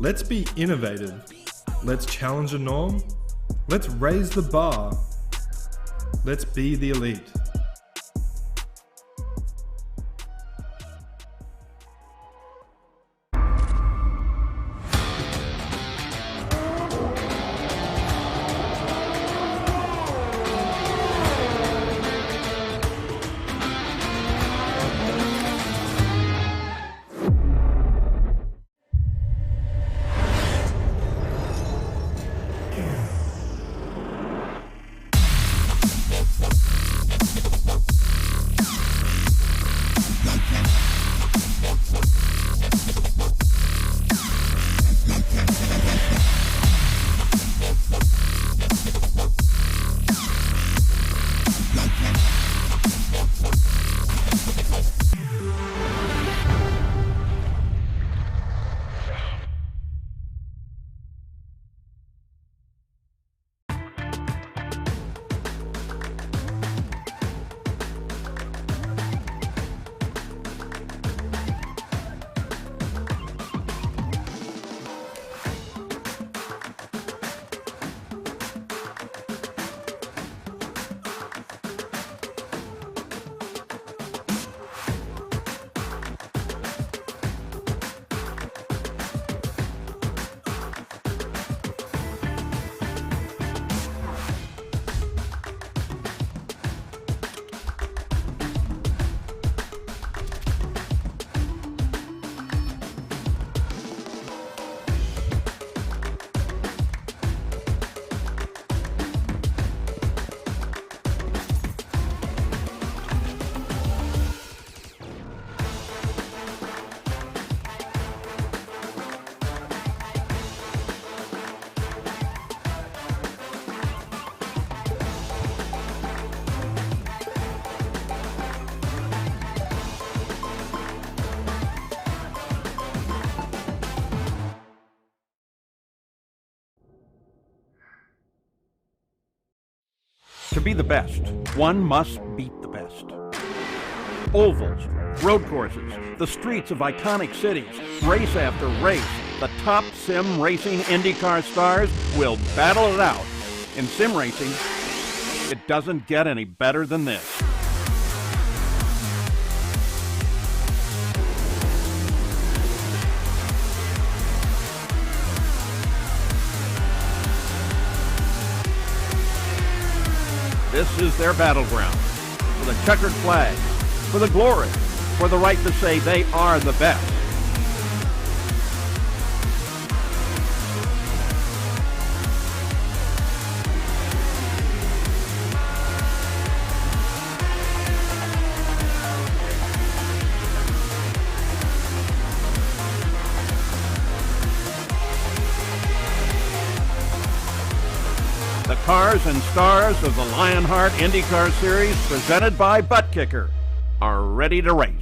Let's be innovative. Let's challenge a norm. Let's raise the bar. Let's be the elite. To be the best, one must beat the best. Ovals, road courses, the streets of iconic cities, race after race, the top sim racing IndyCar stars will battle it out. In sim racing, it doesn't get any better than this. This is their battleground, for the checkered flag, for the glory, for the right to say they are the best. The cars and stars of the Lionheart IndyCar Series, presented by Butt Kicker, are ready to race.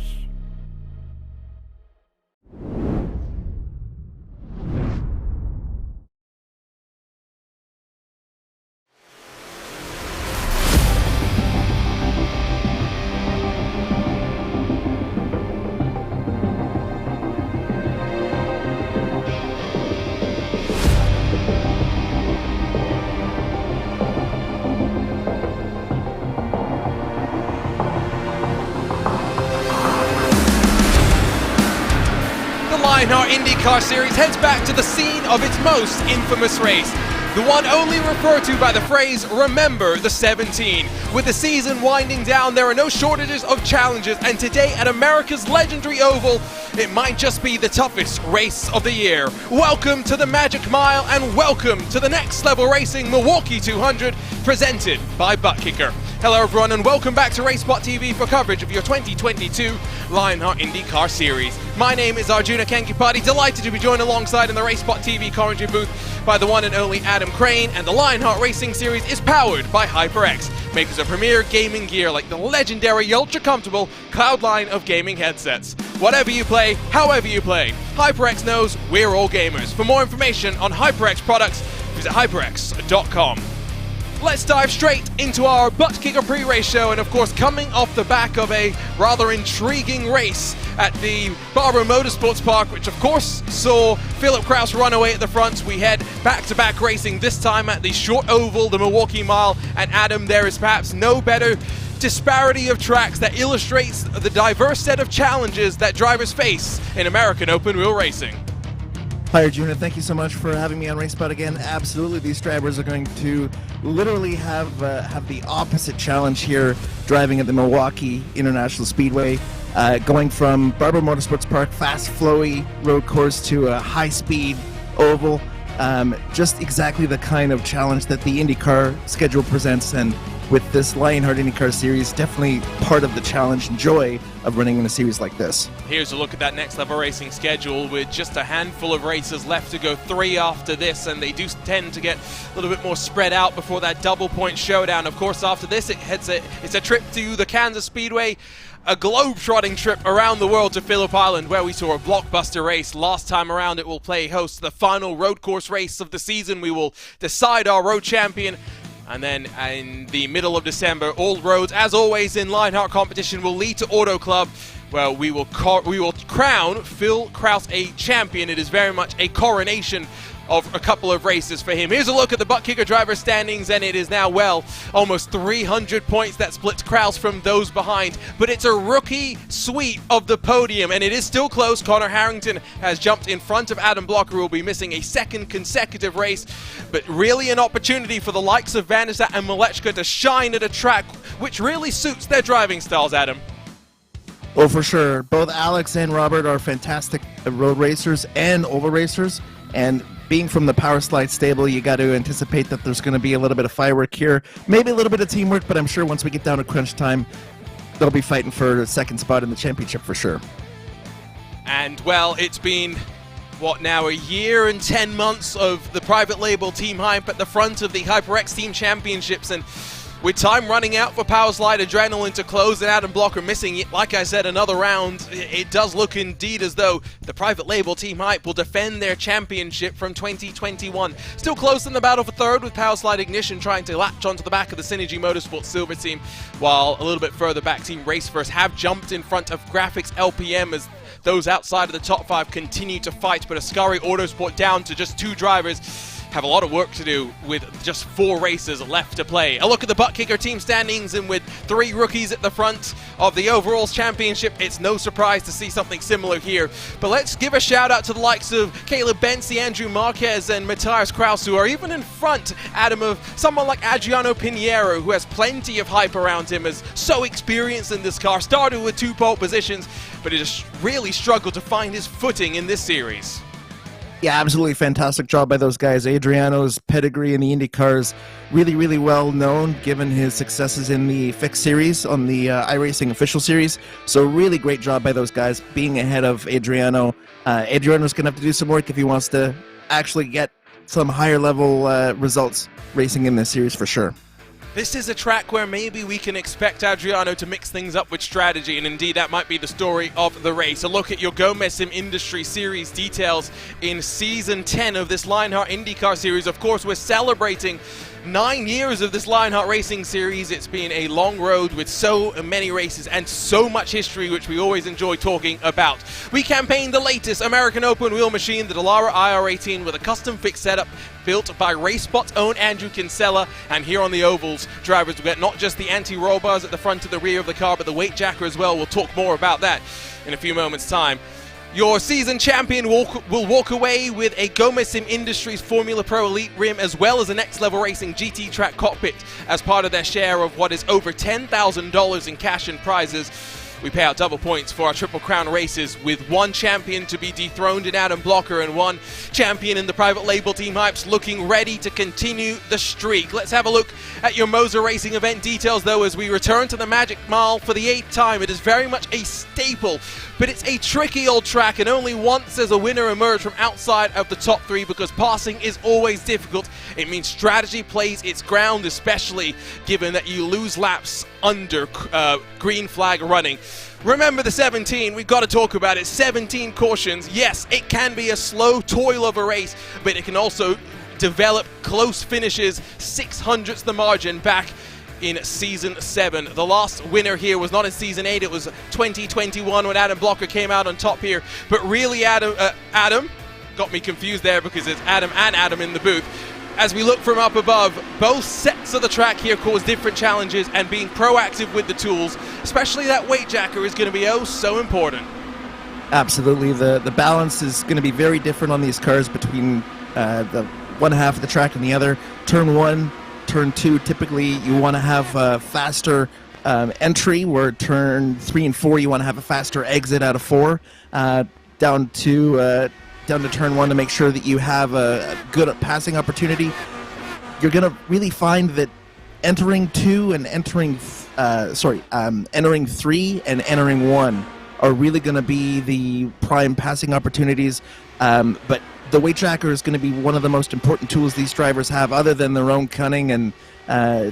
Lionheart IndyCar Series heads back to the scene of its most infamous race, the one only referred to by the phrase, "Remember the 17." With the season winding down, there are no shortages of challenges, and today at America's legendary oval, it might just be the toughest race of the year. Welcome to the Magic Mile, and welcome to the Next Level Racing Milwaukee 200, presented by Butt Kicker. Hello everyone, and welcome back to RaceSpot TV for coverage of your 2022 Lionheart IndyCar Series. My name is Arjuna Kankipati, delighted to be joined alongside in the RaceSpot TV commentary booth by the one and only Adam Crane, and the Lionheart Racing Series is powered by HyperX, makers of premier gaming gear like the legendary ultra-comfortable Cloud line of gaming headsets. Whatever you play, however you play, HyperX knows we're all gamers. For more information on HyperX products, visit hyperx.com. Let's dive straight into our butt kicker pre-race show, and of course coming off the back of a rather intriguing race at the Barber Motorsports Park, which of course saw Philip Kraus run away at the front. We head back-to-back racing, this time at the short oval, the Milwaukee Mile, and Adam, there is perhaps no better disparity of tracks that illustrates the diverse set of challenges that drivers face in American open wheel racing. Hi Arjuna, thank you so much for having me on RaceSpot again. Absolutely, these drivers are going to literally have the opposite challenge here, driving at the Milwaukee International Speedway, going from Barber Motorsports Park, fast flowy road course, to a high-speed oval. Just exactly the kind of challenge that the IndyCar schedule presents, and with this Lionheart IndyCar Series, definitely part of the challenge and joy of running in a series like this. Here's a look at that next level racing schedule with just a handful of races left to go, 3 after this, and they do tend to get a little bit more spread out before that double point showdown. Of course, after this, it's a trip to the Kansas Speedway, a globe-trotting trip around the world to Phillip Island, where we saw a blockbuster race. Last time around, it will play host to the final road course race of the season. We will decide our road champion. And then in the middle of December, all roads, as always in Lionheart competition, will lead to Auto Club, where we will crown Phil Kraus a champion. It is very much a coronation of a couple of races for him. Here's a look at the butt kicker driver standings, and it is now, well, almost 300 points that splits Kraus from those behind. But it's a rookie sweep of the podium, and it is still close. Connor Harrington has jumped in front of Adam Blocker, who will be missing a second consecutive race. But really an opportunity for the likes of Van der Sat and Malechka to shine at a track which really suits their driving styles, Adam. Well, for sure. Both Alex and Robert are fantastic road racers and oval racers, and being from the Power Slide stable, you got to anticipate that there's going to be a little bit of firework here, maybe a little bit of teamwork, but I'm sure once we get down to crunch time, they'll be fighting for the second spot in the championship for sure. And, well, it's been, what now, a year and 10 months of the private label Team Hype at the front of the HyperX Team Championships, and with time running out for Power Slide Adrenaline to close and Adam Blocker missing, like I said, another round, it does look indeed as though the private label Team Hype will defend their championship from 2021. Still close in the battle for third, with Power Slide Ignition trying to latch onto the back of the Synergy Motorsports Silver Team, while a little bit further back, Team Race First have jumped in front of Graphics LPM as those outside of the top 5 continue to fight. But Ascari Autosport, down to just 2 drivers, have a lot of work to do with just 4 races left to play. A look at the butt kicker team standings, and with 3 rookies at the front of the overalls championship, it's no surprise to see something similar here. But let's give a shout out to the likes of Caleb Bensi, Andrew Marquez, and Matthias Kraus, who are even in front, Adam, of someone like Adriano Pinheiro, who has plenty of hype around him, is so experienced in this car, started with 2 pole positions, but he just really struggled to find his footing in this series. Yeah, absolutely fantastic job by those guys. Adriano's pedigree in the IndyCar is really, really well known, given his successes in the Fix Series on the iRacing Official Series. So really great job by those guys being ahead of Adriano. Adriano's going to have to do some work if he wants to actually get some higher level results racing in this series for sure. This is a track where maybe we can expect Adriano to mix things up with strategy, and indeed that might be the story of the race. A look at your Gomez Sim Industry Series details in Season 10 of this Lionheart IndyCar Series. Of course, we're celebrating 9 years of this Lionheart Racing Series. It's been a long road with so many races and so much history, which we always enjoy talking about. We campaigned the latest American open wheel machine, the Dallara IR18, with a custom fixed setup built by RaceSpot's own Andrew Kinsella. And here on the ovals, drivers will get not just the anti-roll bars at the front and the rear of the car, but the weight jacker as well. We'll talk more about that in a few moments' time. Your season champion will walk away with a Gomez Sim Industries Formula Pro Elite rim, as well as a Next Level Racing GT Track cockpit as part of their share of what is over $10,000 in cash and prizes. We pay out double points for our Triple Crown races, with 1 champion to be dethroned in Adam Blocker and 1 champion in the private label Team Hypes looking ready to continue the streak. Let's have a look at your Moser Racing event details, though, as we return to the Magic Mile for the 8th time. It is very much a staple, but it's a tricky old track, and only once has a winner emerged from outside of the top 3, because passing is always difficult. It means strategy plays its ground, especially given that you lose laps under green flag running. Remember the 17, we've got to talk about it. 17 cautions. Yes, it can be a slow toil of a race, but it can also develop close finishes, 600ths the margin back in Season 7. The last winner here was not in Season 8, it was 2021 when Adam Blocker came out on top here. But really, Adam, got me confused there because it's Adam and Adam in the booth. As we look from up above, both sets of the track here cause different challenges, and being proactive with the tools, especially that weight jacker, is going to be oh so important. Absolutely. The balance is going to be very different on these cars between the one half of the track and the other. Turn 1, Turn 2, typically you want to have a faster entry, where Turn 3 and 4 you want to have a faster exit out of 4, down to Turn 1 to make sure that you have a good passing opportunity. You're going to really find that entering 2 and entering 3 and entering 1 are really going to be the prime passing opportunities. But the weight tracker is going to be one of the most important tools these drivers have, other than their own cunning and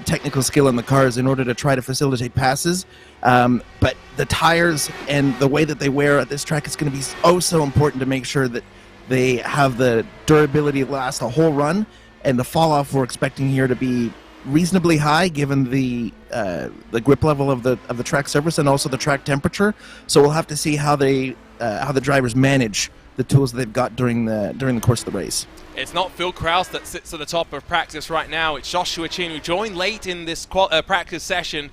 technical skill in the cars, in order to try to facilitate passes. But the tires and the way that they wear at this track is going to be oh so important to make sure that they have the durability to last a whole run, and the fall off we're expecting here to be reasonably high, given the grip level of the track surface and also the track temperature. So we'll have to see how the drivers manage the tools that they've got during the course of the race. It's not Phil Kraus that sits at the top of practice right now. It's Joshua Chin, who joined late in this practice session.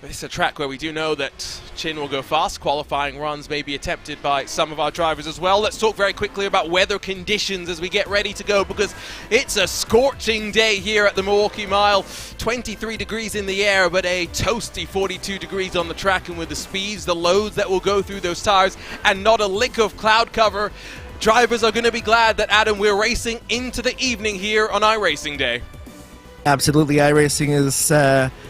It's a track where we do know that Chin will go fast. Qualifying runs may be attempted by some of our drivers as well. Let's talk very quickly about weather conditions as we get ready to go, because it's a scorching day here at the Milwaukee Mile. 23 degrees in the air, but a toasty 42 degrees on the track. And with the speeds, the loads that will go through those tires, and not a lick of cloud cover, drivers are going to be glad that, Adam, we're racing into the evening here on iRacing Day. Absolutely. iRacing is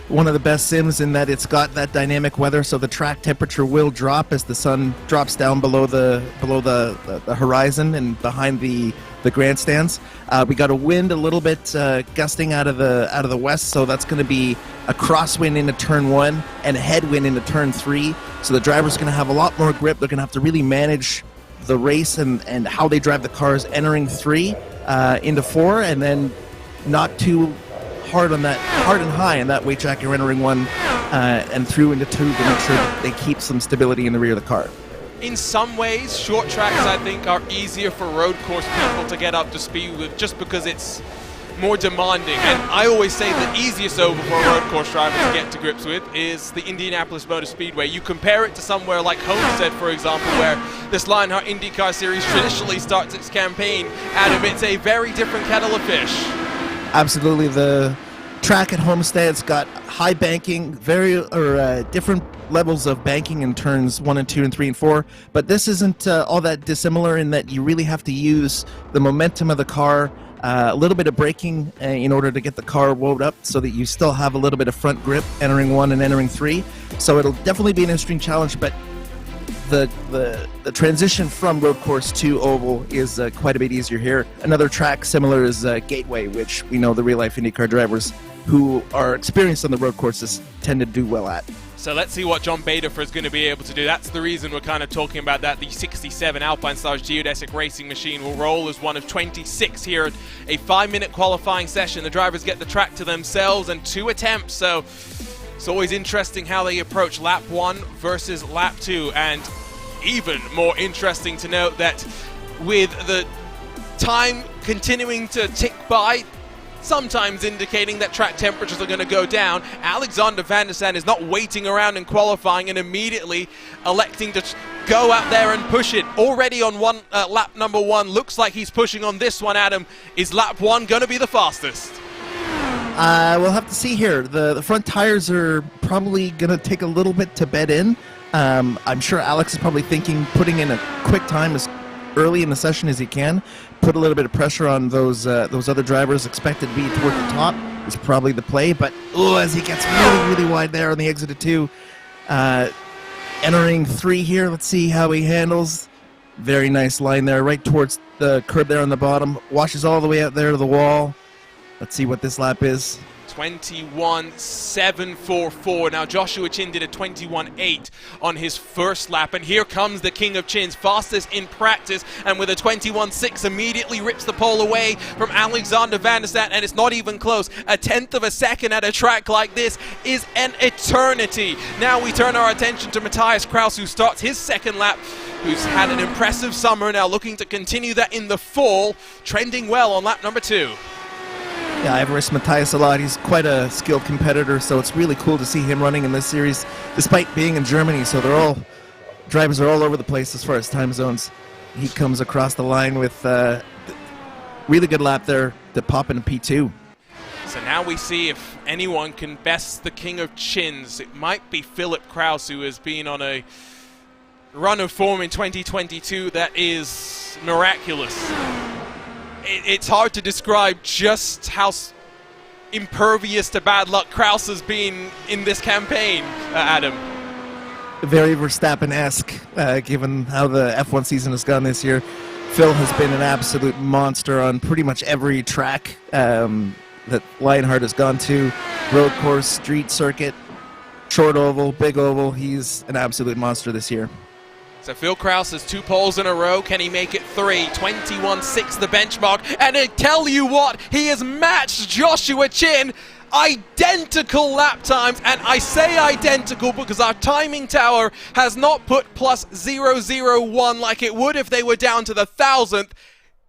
one of the best sims in that it's got that dynamic weather, so the track temperature will drop as the sun drops down below the horizon and behind the grandstands. We got a wind a little bit gusting out of the west, so that's going to be a crosswind into Turn 1 and a headwind into Turn 3. So the driver's going to have a lot more grip. They're going to have to really manage the race and how they drive the cars entering 3 into 4, and then not too hard and high in that weight jacker entering 1 and through into 2 to make sure that they keep some stability in the rear of the car. In some ways, short tracks, I think, are easier for road course people to get up to speed with, just because it's more demanding. And I always say the easiest oval for a road course driver to get to grips with is the Indianapolis Motor Speedway. You compare it to somewhere like Homestead, for example, where this Lionheart IndyCar Series traditionally starts its campaign. Adam, it's a very different kettle of fish. Absolutely. The track at Homestead's got high banking, different levels of banking in turns 1 and 2 and 3 and 4, but this isn't all that dissimilar in that you really have to use the momentum of the car, a little bit of braking in order to get the car wound up so that you still have a little bit of front grip entering 1 and entering 3. So it'll definitely be an interesting challenge, but the transition from road course to oval is quite a bit easier here. Another track similar is Gateway, which we know the real-life IndyCar drivers who are experienced on the road courses tend to do well at. So let's see what John Baderfer is going to be able to do. That's the reason we're kind of talking about that. The 67 Alpine Stars geodesic racing machine will roll as one of 26 here at a 5-minute qualifying session. The drivers get the track to themselves and 2 attempts, so it's always interesting how they approach lap 1 versus lap 2. And even more interesting to note that with the time continuing to tick by, sometimes indicating that track temperatures are going to go down, Alexander Van der Sande is not waiting around in qualifying and immediately electing to go out there and push it. Already on lap number 1, looks like he's pushing on this one, Adam. Is lap 1 going to be the fastest? We'll have to see here. The front tires are probably going to take a little bit to bed in. I'm sure Alex is probably thinking putting in a quick time as early in the session as he can, put a little bit of pressure on those other drivers expected to be toward the top is probably the play. But as he gets really wide there on the exit of 2, entering 3 here, let's see how he handles. Very nice line there, right towards the curb there on the bottom, washes all the way out there to the wall. Let's see what this lap is. 21.744. Now Joshua Chin did a 21.8 on his first lap, and here comes the king of chins, fastest in practice, and with a 21.6 immediately rips the pole away from Alexander Van der Sat, and it's not even close. A tenth of a second at a track like this is an eternity. Now we turn our attention to Matthias Kraus, who starts his second lap, who's had an impressive summer, now looking to continue that in the fall, trending well on lap number 2. Yeah, I've raced Matthias a lot. He's quite a skilled competitor, so it's really cool to see him running in this series, despite being in Germany. So drivers are all over the place as far as time zones. He comes across the line with really good lap there to pop in a P2. So now we see if anyone can best the king of chins. It might be Philip Kraus, who has been on a run of form in 2022 that is miraculous. It's hard to describe just how impervious to bad luck Kraus has been in this campaign, Adam. Very Verstappen-esque, given how the F1 season has gone this year. Phil has been an absolute monster on pretty much every track that Lionheart has gone to. Road course, street circuit, short oval, big oval. He's an absolute monster this year. So Phil Kraus has 2 poles in a row. Can he make it 3? 21.6 the benchmark. And I tell you what, he has matched Joshua Chin. Identical lap times, and I say identical because our timing tower has not put plus 001 like it would if they were down to the 1,000th.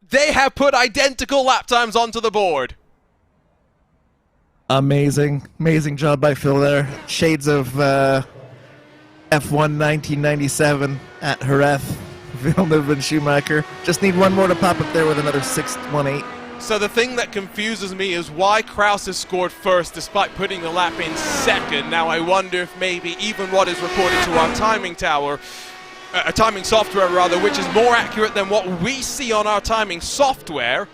They have put identical lap times onto the board. Amazing job by Phil there. Shades of F1 1997 at Jerez, Villeneuve and Schumacher. Just need one more to pop up there with another 6.18. So the thing that confuses me is why Kraus has scored first despite putting the lap in second. Now I wonder if maybe even what is reported to our timing tower, timing software rather, which is more accurate than what we see on our timing software,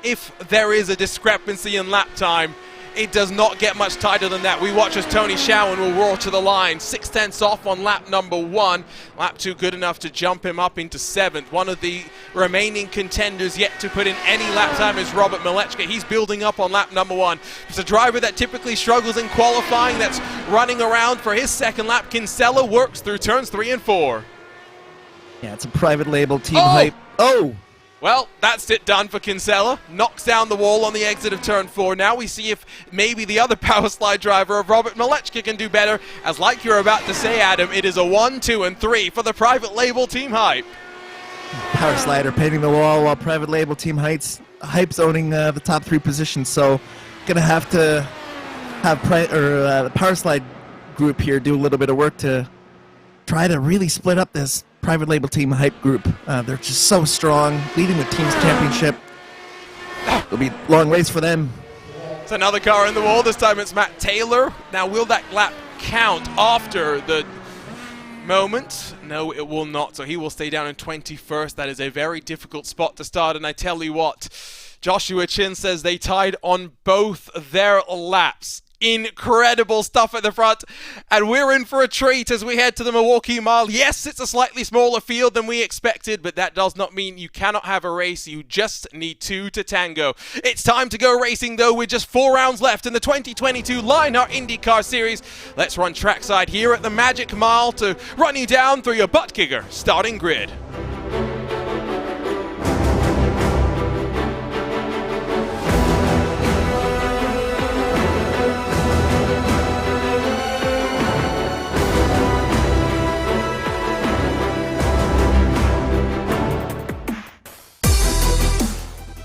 if there is a discrepancy in lap time, it does not get much tighter than that. We watch as Tony Schowen will roar to the line. 6/10 off on lap number 1. Lap 2 good enough to jump him up into 7th. One of the remaining contenders yet to put in any lap time is Robert Mileczka. He's building up on lap number 1. It's a driver that typically struggles in qualifying that's running around for his second lap. Kinsella works through turns 3 and 4. Yeah, it's a private label team hype. Oh! Well, that's it done for Kinsella. Knocks down the wall on the exit of turn 4. Now we see if maybe the other power slide driver of Robert Mileczka can do better. As like you're about to say, Adam, it is a 1, 2, and 3 for the private label team hype. Power slider painting the wall while private label team hype's owning the top 3 positions. So gonna have to have the power slide group here do a little bit of work to try to really split up this private label team hype group. They're just so strong, leading the team's championship. It'll be a long race for them. It's another car in the wall. This time it's Matt Taylor. Now will that lap count after the moment? No, it will not. So he will stay down in 21st. That is a very difficult spot to start. And I tell you what, Joshua Chin says they tied on both their laps. Incredible stuff at the front, and we're in for a treat as we head to the Milwaukee Mile. Yes, it's a slightly smaller field than we expected, but that does not mean you cannot have a race. You just need 2 to tango. It's time to go racing, though, with just 4 rounds left in the 2022 Lionheart IndyCar Series. Let's run trackside here at the Magic Mile to run you down through your butt kicker starting grid.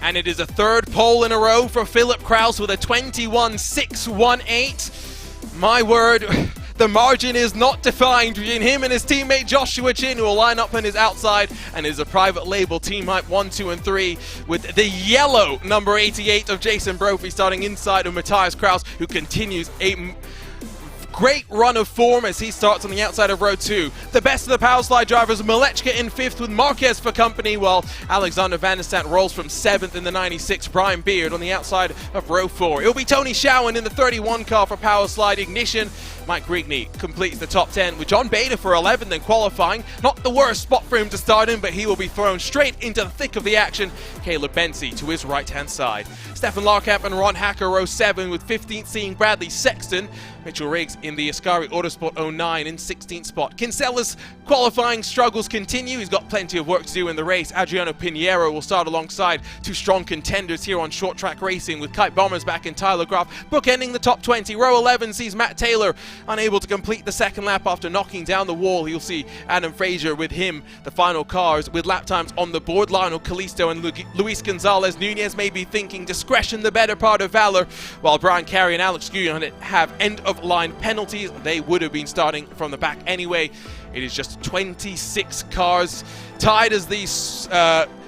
And it is a 3rd pole in a row for Philip Kraus with a 21.618. My word, the margin is not defined between him and his teammate Joshua Chin, who will line up on his outside and is a private label team hype 1, 2, and 3 with the yellow number 88 of Jason Brophy starting inside of Matthias Kraus, who continues a Great run of form as he starts on the outside of row 2. The best of the power slide drivers, Malechka in 5th with Marquez for company, while Alexander Van der Sant rolls from 7th in the 96, Brian Beard on the outside of row 4. It'll be Tony Schowen in the 31 car for power slide ignition. Mike Grigney completes the top 10 with John Bader for 11th in qualifying. Not the worst spot for him to start in, but he will be thrown straight into the thick of the action. Caleb Bensi to his right-hand side. Stefan Larkamp and Ron Hacker row 7 with 15th seeing Bradley Sexton. Mitchell Riggs in the Ascari Autosport 09 in 16th spot. Kinsella's qualifying struggles continue. He's got plenty of work to do in the race. Adriano Pinheiro will start alongside two strong contenders here on short track racing with Kite Bombers back in Tyler Graf, bookending the top 20. Row 11 sees Matt Taylor unable to complete the second lap after knocking down the wall. You'll see Adam Frazier with him, the final cars, with lap times on the board. Lionel Calisto and Luis Gonzalez Nunez may be thinking discretion the better part of valor, while Brian Carey and Alex Guyon have end-of-line penalties. They would have been starting from the back anyway. It is just 26 cars, tied as the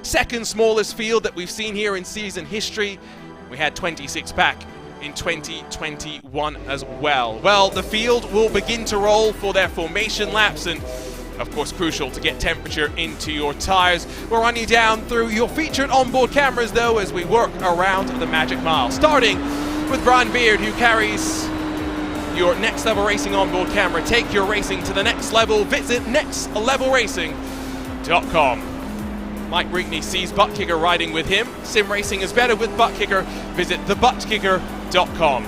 second smallest field that we've seen here in season history. We had 26 back in 2021 as well. Well, the field will begin to roll for their formation laps, and of course crucial to get temperature into your tires. We'll run you down through your featured onboard cameras though as we work around the Magic Mile, starting with Brian Beard, who carries your Next Level Racing onboard camera. Take your racing to the next level. Visit nextlevelracing.com. Mike Rigney sees Butt Kicker riding with him. Sim racing is better with Butt Kicker. Visit thebuttkicker.com.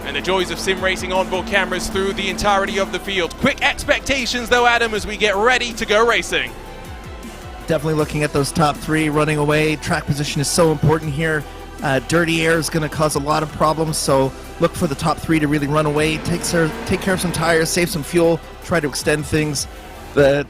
And the joys of sim racing onboard cameras through the entirety of the field. Quick expectations though, Adam, as we get ready to go racing. Definitely looking at those top 3 running away. Track position is so important here. Dirty air is going to cause a lot of problems, so look for the top 3 to really run away. Take care of some tires, save some fuel, try to extend things. The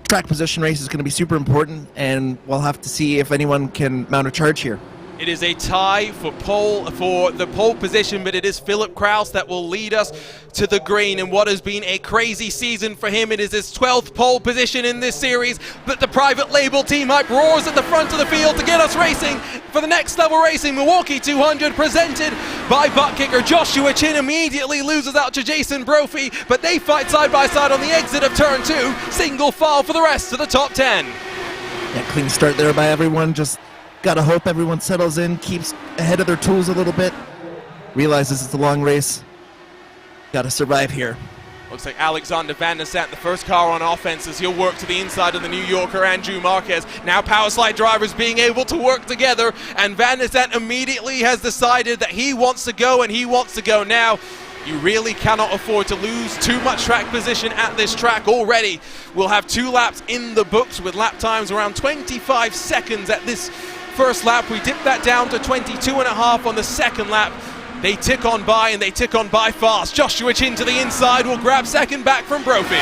track position race is going to be super important, and we'll have to see if anyone can mount a charge here. It is a tie for the pole position, but it is Philip Kraus that will lead us to the green in what has been a crazy season for him. It is his 12th pole position in this series, but the private label team hype roars at the front of the field to get us racing for the Next Level Racing Milwaukee 200 presented by Butt Kicker. Joshua Chin immediately loses out to Jason Brophy, but they fight side by side on the exit of turn 2, single file for the rest of the top 10. Yeah, clean start there by everyone. Just gotta hope everyone settles in, keeps ahead of their tools a little bit, realizes it's a long race. Gotta survive here. Looks like Alexander Van der Sant, the first car on offense, as he'll work to the inside of the New Yorker, Andrew Marquez. Now power slide drivers being able to work together, and Van der Sant immediately has decided that he wants to go, and he wants to go now. You really cannot afford to lose too much track position at this track already. We'll have 2 laps in the books with lap times around 25 seconds at this first lap. We dip that down to 22.5 on the second lap. They tick on by, and they tick on by fast. Joshua Chin to the inside will grab second back from Brophy.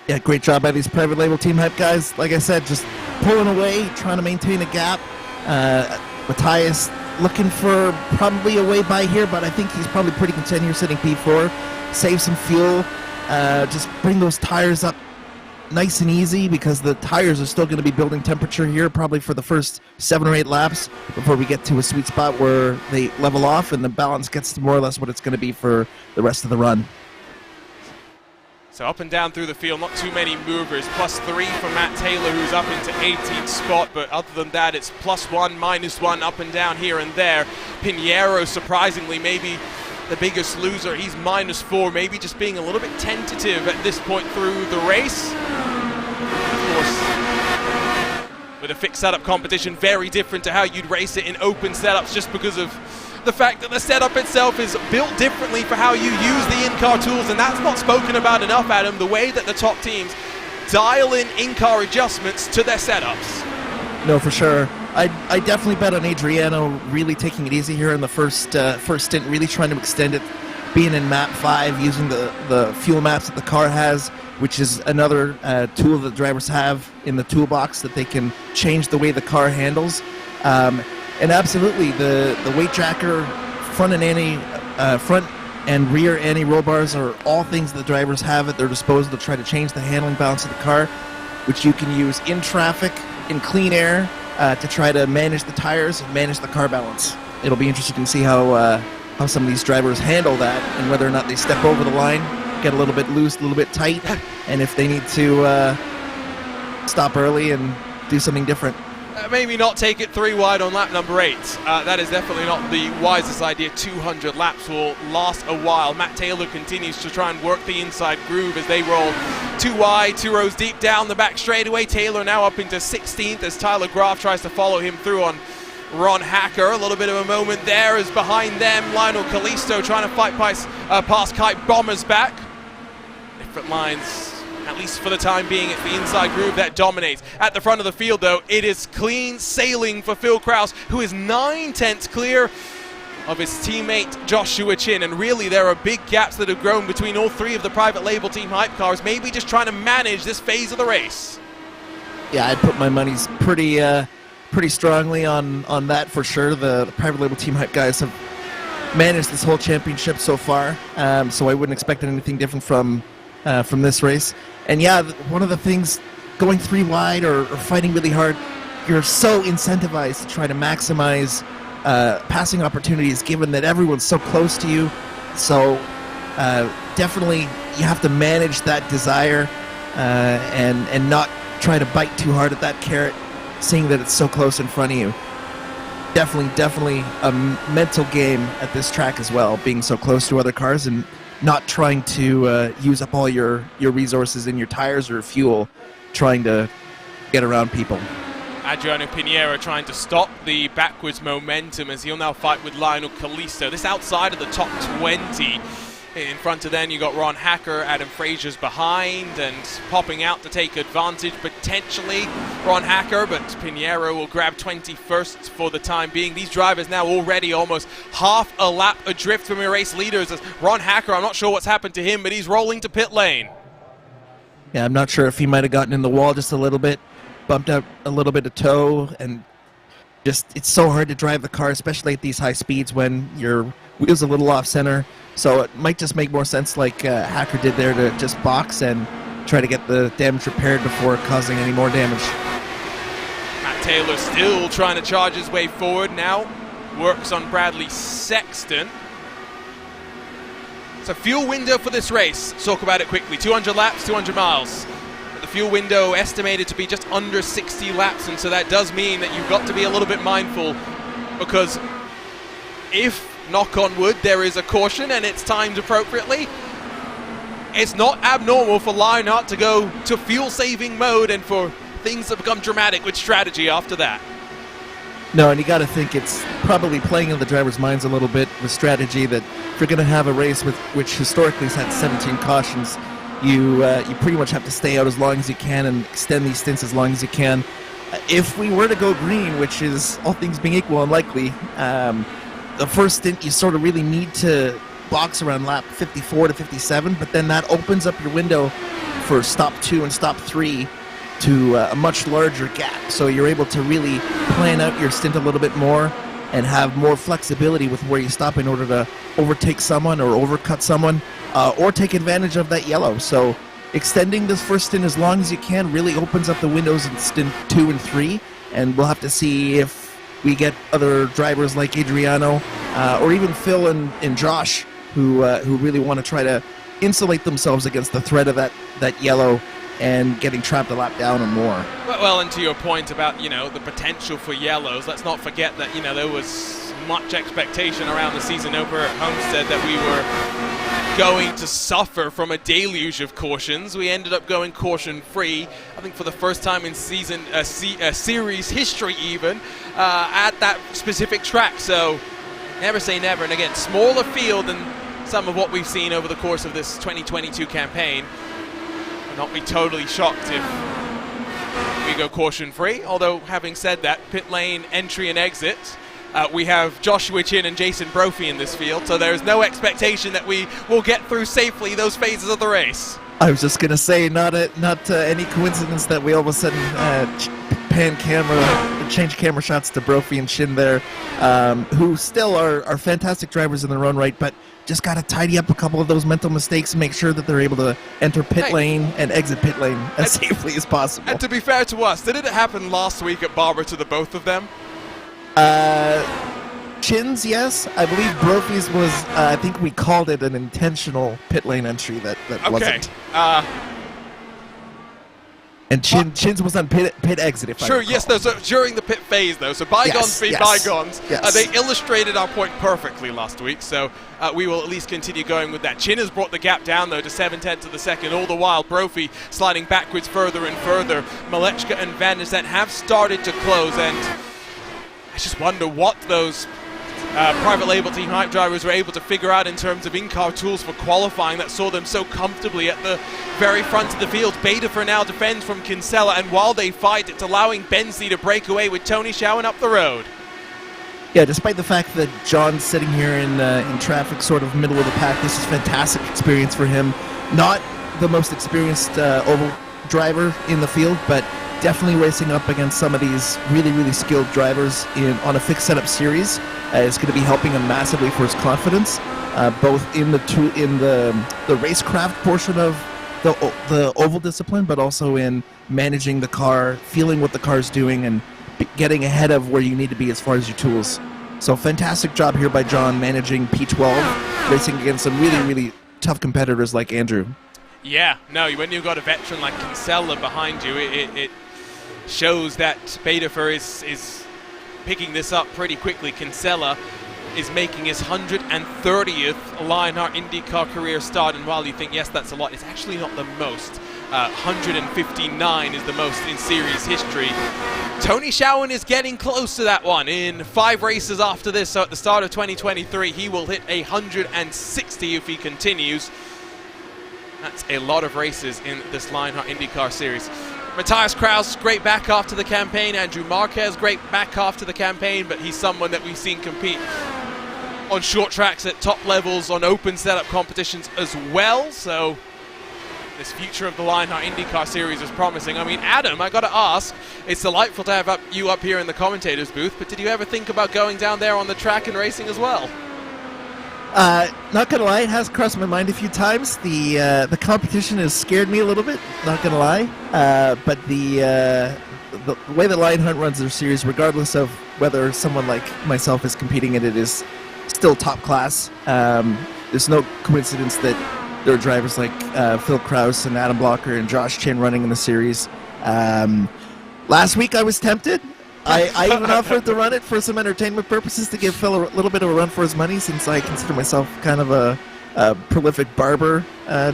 Yeah, great job by these private label team hype guys. Like I said, just pulling away, trying to maintain a gap. Matthias looking for probably a way by here, but I think he's probably pretty content here sitting P4. Save some fuel, just bring those tires up nice and easy, because the tires are still going to be building temperature here probably for the first 7 or 8 laps before we get to a sweet spot where they level off and the balance gets to more or less what it's going to be for the rest of the run. So up and down through the field, not too many movers. +3 for Matt Taylor, who's up into 18th spot, but other than that, it's +1, -1 up and down here and there. Pinheiro, surprisingly, maybe the biggest loser. He's -4, maybe just being a little bit tentative at this point through the race. Of course, with a fixed setup competition, very different to how you'd race it in open setups, just because of the fact that the setup itself is built differently for how you use the in-car tools, and that's not spoken about enough, Adam, the way that the top teams dial in-car adjustments to their setups. No, for sure. I definitely bet on Adriano really taking it easy here in the first stint, really trying to extend it, being in map 5, using the fuel maps that the car has, which is another tool that drivers have in the toolbox that they can change the way the car handles. And absolutely, the weight tracker, front and rear anti-roll bars are all things that drivers have at their disposal to try to change the handling balance of the car, which you can use in traffic, in clean air, to try to manage the tires and manage the car balance. It'll be interesting to see how how some of these drivers handle that and whether or not they step over the line, get a little bit loose, a little bit tight, and if they need to stop early and do something different. Maybe not take it 3 wide on lap number 8. That is definitely not the wisest idea. 200 laps will last a while. Matt Taylor continues to try and work the inside groove as they roll 2 wide, 2 rows deep down the back straightaway. Taylor now up into 16th as Tyler Graf tries to follow him through on Ron Hacker. A little bit of a moment there as behind them Lionel Kalisto trying to fight past Kite Bombers back. Different lines. At least for the time being, it's the inside groove that dominates. At the front of the field, though, it is clean sailing for Phil Kraus, who is 9/10 clear of his teammate Joshua Chin. And really, there are big gaps that have grown between all 3 of the private label team hype cars, maybe just trying to manage this phase of the race. Yeah, I'd put my monies pretty strongly on that for sure. The private label team hype guys have managed this whole championship so far, so I wouldn't expect anything different from this race. And yeah, one of the things, going 3 wide or fighting really hard, you're so incentivized to try to maximize passing opportunities given that everyone's so close to you. So definitely you have to manage that desire and not try to bite too hard at that carrot, seeing that it's so close in front of you. Definitely a mental game at this track as well, being so close to other cars and not trying to use up all your resources in your tires or fuel, trying to get around people. Adriano Pinheiro trying to stop the backwards momentum as he'll now fight with Lionel Kalisto. This outside of the top 20. In front of them, you got Ron Hacker, Adam Frazier's behind and popping out to take advantage, potentially Ron Hacker, but Pinheiro will grab 21st for the time being. These drivers now already almost half a lap adrift from your race leaders as Ron Hacker, I'm not sure what's happened to him, but he's rolling to pit lane. Yeah, I'm not sure if he might have gotten in the wall just a little bit, bumped out a little bit of toe, and just it's so hard to drive the car, especially at these high speeds when your wheel's a little off center. So it might just make more sense, like Hacker did there, to just box and try to get the damage repaired before causing any more damage. Matt Taylor still trying to charge his way forward now. Works on Bradley Sexton. So fuel window for this race. Let's talk about it quickly. 200 laps, 200 miles. The fuel window estimated to be just under 60 laps, and so that does mean that you've got to be a little bit mindful, because if, knock on wood, there is a caution and it's timed appropriately, it's not abnormal for Lionheart to go to fuel-saving mode and for things to become dramatic with strategy after that. No, and you got to think it's probably playing in the drivers' minds a little bit with strategy that if you're going to have a race which historically has had 17 cautions, you pretty much have to stay out as long as you can and extend these stints as long as you can. If we were to go green, which is all things being equal unlikely, the first stint you sort of really need to box around lap 54 to 57, but then that opens up your window for stop 2 and stop 3 to a much larger gap. So you're able to really plan out your stint a little bit more and have more flexibility with where you stop in order to overtake someone or overcut someone or take advantage of that yellow. So extending this first stint as long as you can really opens up the windows in stint 2 and 3, and we'll have to see if we get other drivers like Adriano or even Phil and Josh who really want to try to insulate themselves against the threat of that yellow and getting trapped a lap down or more. Well, and to your point about, the potential for yellows, let's not forget that, there was much expectation around the season over at Homestead that we were going to suffer from a deluge of cautions. We ended up going caution-free, I think for the first time in series history even, at that specific track. So never say never. And again, smaller field than some of what we've seen over the course of this 2022 campaign. I'll not be totally shocked if we go caution-free. Although, having said that, pit lane entry and exit, we have Joshua Chin and Jason Brophy in this field, so there's no expectation that we will get through safely those phases of the race. I was just going to say, not any coincidence that we all of a sudden change camera shots to Brophy and Chin there, who still are fantastic drivers in their own right, but just got to tidy up a couple of those mental mistakes and make sure that they're able to enter pit lane and exit pit lane as safely as possible. And to be fair to us, did it happen last week at Barbara to the both of them? Chin's, yes. I believe Brophy's was, I think we called it an intentional pit lane entry that wasn't. And Chin's was on pit exit, if I recall. Yes, no, so during the pit phase, though, so bygones be bygones. Yes. They illustrated our point perfectly last week, so we will at least continue going with that. Chin has brought the gap down, though, to 7/10 of the second, all the while Brophy sliding backwards further and further. Malechka and Van der Zandt have started to close, and I just wonder what those private label team hype drivers were able to figure out in terms of in-car tools for qualifying that saw them so comfortably at the very front of the field. Beta for now defends from Kinsella, and while they fight, it's allowing Benzi to break away with Tony Schowen up the road. Yeah, despite the fact that John's sitting here in traffic, sort of middle of the pack, this is a fantastic experience for him. Not the most experienced oval driver in the field, but definitely racing up against some of these really, really skilled drivers on a fixed setup series is going to be helping him massively for his confidence, both in the racecraft portion of the oval discipline, but also in managing the car, feeling what the car's doing, and getting ahead of where you need to be as far as your tools. So fantastic job here by John managing P12, racing against some really, really tough competitors like Andrew. Yeah, no, when you've got a veteran like Kinsella behind you, it shows that Betafer is picking this up pretty quickly. Kinsella is making his 130th Lionheart IndyCar career start, and while you think, yes, that's a lot, it's actually not the most. 159 is the most in series history. Tony Schowen is getting close to that one. In 5 races after this, so at the start of 2023, he will hit 160 if he continues. That's a lot of races in this Lionheart IndyCar series. Matthias Kraus, great back after the campaign. Andrew Marquez, great back after the campaign, but he's someone that we've seen compete on short tracks at top levels, on open setup competitions as well. So this future of the Lionheart IndyCar series is promising. I mean, Adam, I got to ask, it's delightful to have you up here in the commentator's booth, but did you ever think about going down there on the track and racing as well? Not gonna lie, it has crossed my mind a few times. The competition has scared me a little bit, not gonna lie. But the way that Lionheart runs their series, regardless of whether someone like myself is competing in it, is still top class. There's no coincidence that there are drivers like Phil Kraus and Adam Blocker and Josh Chin running in the series. Last week I was tempted. I even offered to run it for some entertainment purposes to give Phil a little bit of a run for his money, since I consider myself kind of a prolific barber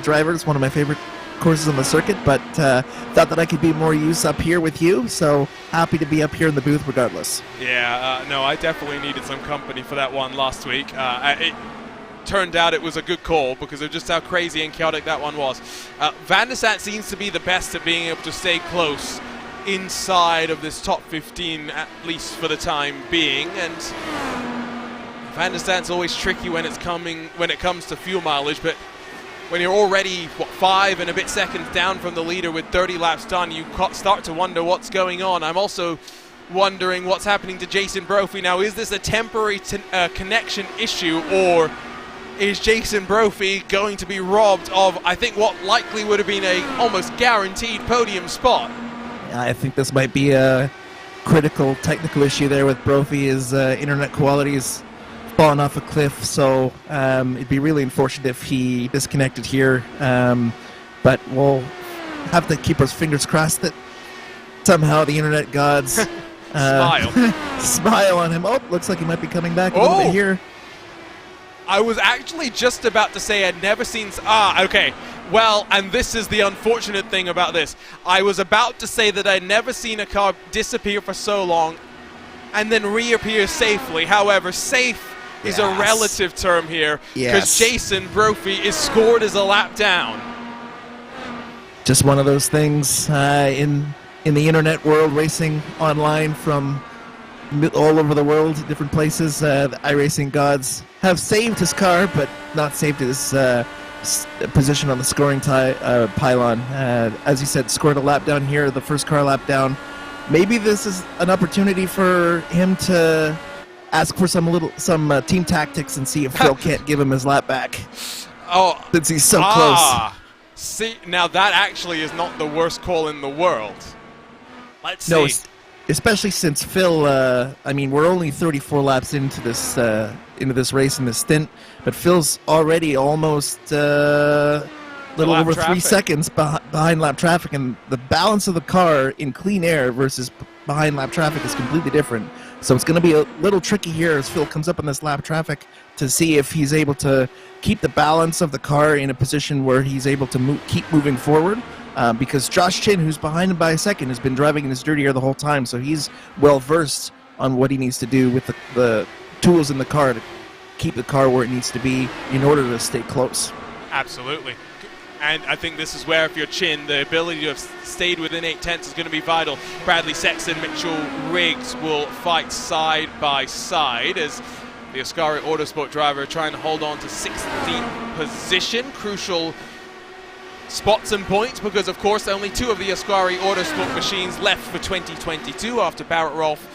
driver. It's one of my favorite courses on the circuit, but thought that I could be more use up here with you, so happy to be up here in the booth regardless. Yeah, no, I definitely needed some company for that one last week. It turned out it was a good call because of just how crazy and chaotic that one was. Van der Zandt seems to be the best at being able to stay close inside of this top 15, at least for the time being, and Van der Zandt's always tricky when it comes to fuel mileage, but when you're already 5 and a bit seconds down from the leader with 30 laps done, you start to wonder what's going on. I'm also wondering what's happening to Jason Brophy now. Is this a temporary connection issue, or is Jason Brophy going to be robbed of, I think, what likely would have been a almost guaranteed podium spot? I think this might be a critical technical issue there with Brophy. His internet quality is fallen off a cliff, so it'd be really unfortunate if he disconnected here. But we'll have to keep our fingers crossed that somehow the internet gods smile on him. Oh, looks like he might be coming back a little bit here. I was actually just about to say I'd never seen... okay. Well, and this is the unfortunate thing about this. I was about to say that I'd never seen a car disappear for so long and then reappear safely. However, safe is a relative term here, because Jason Brophy is scored as a lap down. Just one of those things in the internet world, racing online from all over the world, different places. The iRacing gods have saved his car, but not saved his position on the scoring pylon. As you said, scored a lap down here, the first car lap down. Maybe this is an opportunity for him to ask for some team tactics and see if Phil can't give him his lap back. Oh, since he's so close. See, now that actually is not the worst call in the world. Let's see. especially since Phil. I mean, we're only 34 laps into this race in this stint, but Phil's already almost little lap over 3 traffic. seconds behind lap traffic, and the balance of the car in clean air versus behind lap traffic is completely different. So it's going to be a little tricky here as Phil comes up on this lap traffic to see if he's able to keep the balance of the car in a position where he's able to keep moving forward. Because Josh Chin, who's behind him by a second, has been driving in his dirty air the whole time, so he's well versed on what he needs to do with the tools in the car to keep the car where it needs to be in order to stay close. Absolutely. And I think this is where, if you're Chin, the ability to have stayed within 8/10 is going to be vital. Bradley Sexton, Mitchell Riggs will fight side by side as the Ascari Autosport driver trying to hold on to 16th position. Crucial spots and points because, of course, only 2 of the Ascari Autosport machines left for 2022 after Barrett Rolfe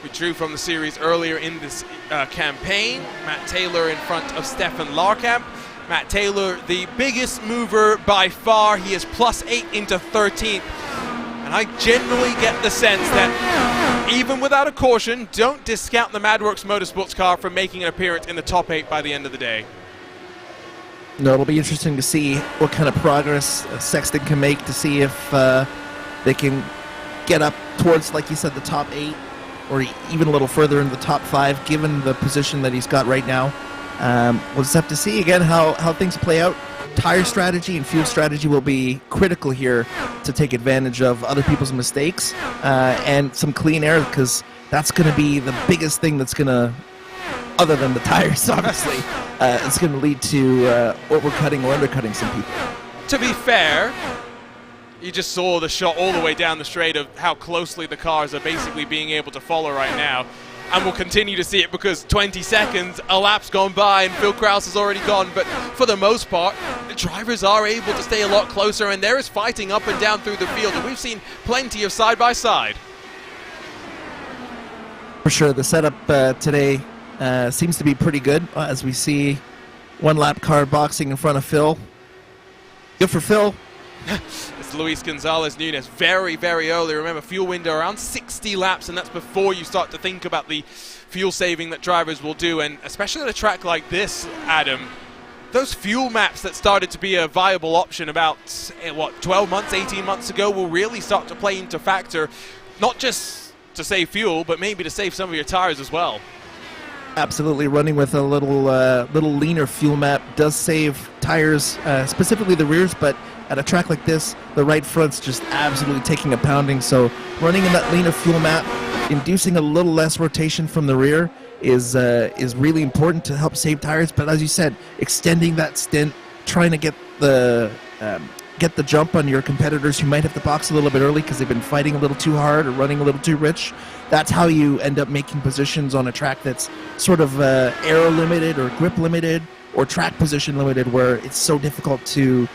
withdrew from the series earlier in this campaign. Matt Taylor in front of Stefan Larkamp. Matt Taylor, the biggest mover by far. He is +8 into 13th. And I generally get the sense that even without a caution, don't discount the Madworks Motorsports car from making an appearance in the top 8 by the end of the day. No, it'll be interesting to see what kind of progress Sexton can make to see if they can get up towards, like you said, the top 8 or even a little further into the top 5, given the position that he's got right now. We'll just have to see again how things play out. Tire strategy and fuel strategy will be critical here to take advantage of other people's mistakes and some clean air, because that's going to be the biggest thing that's going to, other than the tires, obviously, it's going to lead to overcutting or undercutting some people. To be fair, you just saw the shot all the way down the straight of how closely the cars are basically being able to follow right now. And we'll continue to see it because 20 seconds, a lap's gone by and Phil Krause has already gone. But for the most part, the drivers are able to stay a lot closer, and there is fighting up and down through the field. And we've seen plenty of side-by-side. For sure, the setup today seems to be pretty good as we see one lap car boxing in front of Phil. Good for Phil. It's Luis Gonzalez Nunez very, very early. Remember, fuel window around 60 laps, and that's before you start to think about the fuel saving that drivers will do. And especially at a track like this, Adam, those fuel maps that started to be a viable option about, 12 months, 18 months ago will really start to play into factor, not just to save fuel, but maybe to save some of your tires as well. Absolutely, running with a little leaner fuel map does save tires, specifically the rears, but at a track like this, the right front's just absolutely taking a pounding. So running in that leaner fuel map, inducing a little less rotation from the rear is really important to help save tires. But as you said, extending that stint, trying to get the jump on your competitors who might have to box a little bit early because they've been fighting a little too hard or running a little too rich. That's how you end up making positions on a track that's sort of aero limited or grip limited or track position limited, where it's so difficult to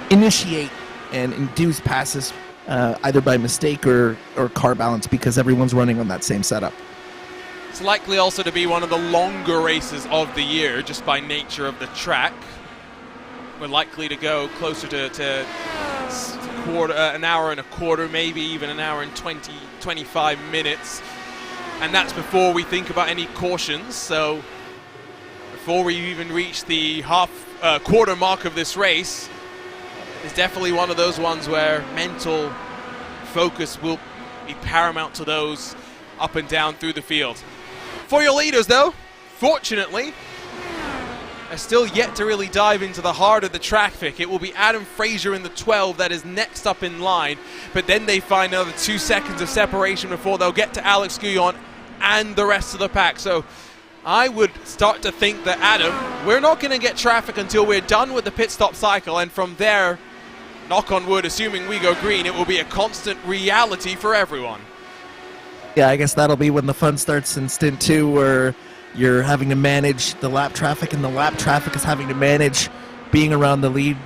initiate and induce passes either by mistake or car balance, because everyone's running on that same setup. It's likely also to be one of the longer races of the year just by nature of the track. We're likely to go closer to an hour and a quarter, maybe even an hour and 25 minutes. And that's before we think about any cautions. So before we even reach the quarter mark of this race, it's definitely one of those ones where mental focus will be paramount to those up and down through the field. For your leaders, though, fortunately, are still yet to really dive into the heart of the traffic. It will be Adam Fraser in the 12 that is next up in line, but then they find another 2 seconds of separation before they'll get to Alex Guillon and the rest of the pack. So I would start to think that, Adam, we're not going to get traffic until we're done with the pit stop cycle, and from there, knock on wood, assuming we go green, it will be a constant reality for everyone. Yeah, I guess that'll be when the fun starts in stint 2, where you're having to manage the lap traffic, and the lap traffic is having to manage being around the lead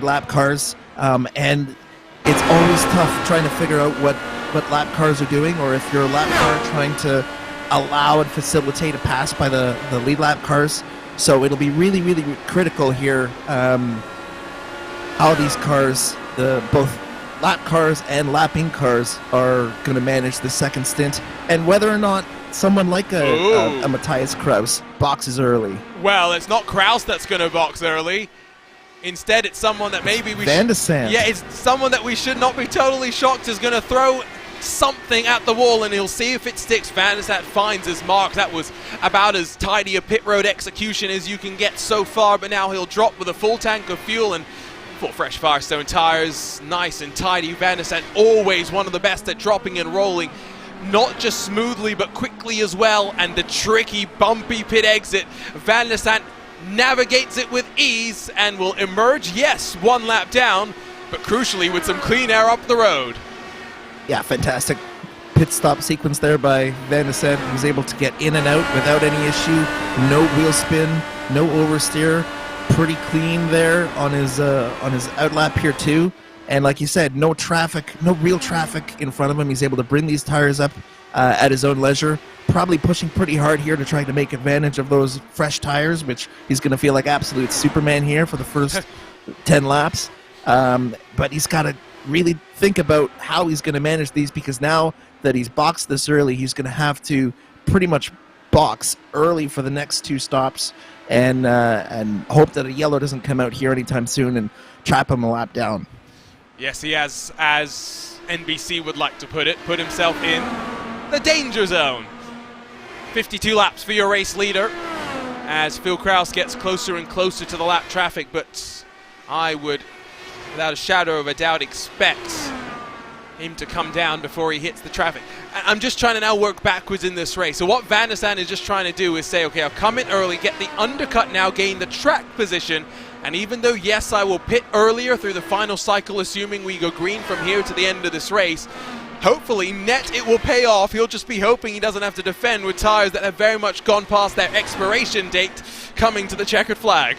lap cars, and it's always tough trying to figure out what lap cars are doing, or if you're a lap car trying to allow and facilitate a pass by the lead lap cars. So it'll be really, really critical here how these cars, both lap cars and lapping cars are going to manage the second stint, and whether or not someone like a Matthias Kraus boxes early. Well, it's not Kraus that's going to box early. Instead, it's someone that maybe we Van de Sande. Yeah, it's someone that we should not be totally shocked is going to throw something at the wall, and he'll see if it sticks. Van de Sande finds his mark. That was about as tidy a pit road execution as you can get so far, but now he'll drop with a full tank of fuel and full fresh Firestone tires. Nice and tidy. Van de Sande always one of the best at dropping and rolling, not just smoothly but quickly as well. And the tricky bumpy pit exit, Van de Sande navigates it with ease and will emerge, yes, one lap down, but crucially with some clean air up the road. Yeah, fantastic pit stop sequence there by Van de Sande. He was able to get in and out without any issue. No wheel spin, no oversteer. Pretty clean there on his outlap here too. And like you said, no traffic, no real traffic in front of him. He's able to bring these tires up at his own leisure. Probably pushing pretty hard here to try to make advantage of those fresh tires, which he's going to feel like absolute Superman here for the first 10 laps. But he's got to really think about how he's going to manage these, because now that he's boxed this early, he's going to have to pretty much box early for the next two stops and hope that a yellow doesn't come out here anytime soon and trap him a lap down. Yes, he has, as NBC would like to put it, put himself in the danger zone. 52 laps for your race leader as Phil Kraus gets closer and closer to the lap traffic, but I would, without a shadow of a doubt, expect him to come down before he hits the traffic. I'm just trying to now work backwards in this race. So what Van de Sande is just trying to do is say, okay, I'll come in early, get the undercut now, gain the track position, and even though, yes, I will pit earlier through the final cycle, assuming we go green from here to the end of this race, hopefully net it will pay off. He'll just be hoping he doesn't have to defend with tires that have very much gone past their expiration date coming to the checkered flag.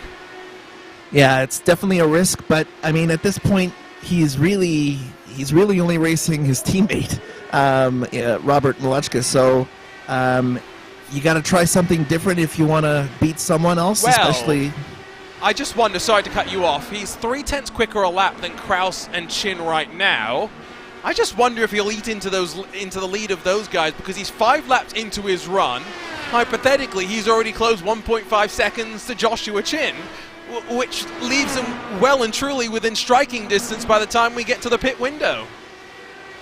Yeah, it's definitely a risk, but I mean, at this point, he's really only racing his teammate, Robert Milwaukee. So you got to try something different if you want to beat someone else, especially. I just wonder, sorry to cut you off, he's 0.3 quicker a lap than Kraus and Chin right now. I just wonder if he'll eat into the lead of those guys, because he's 5 laps into his run. Hypothetically, he's already closed 1.5 seconds to Joshua Chin, which leaves him well and truly within striking distance by the time we get to the pit window.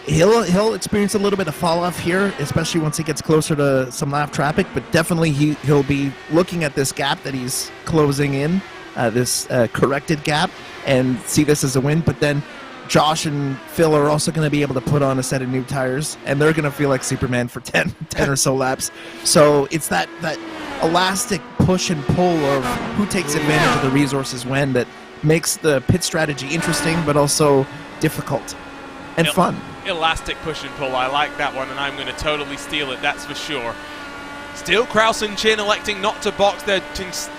He'll experience a little bit of fall off here, especially once he gets closer to some lap traffic, but definitely he'll be looking at this gap that he's closing in, this corrected gap, and see this as a win. But then Josh and Phil are also going to be able to put on a set of new tires, and they're going to feel like Superman for 10 or so laps. So it's that elastic push and pull of who takes advantage of the resources when that makes the pit strategy interesting, but also difficult and fun. Elastic push and pull, I like that one, and I'm going to totally steal it, that's for sure. Still Kraus and Chin electing not to box. They're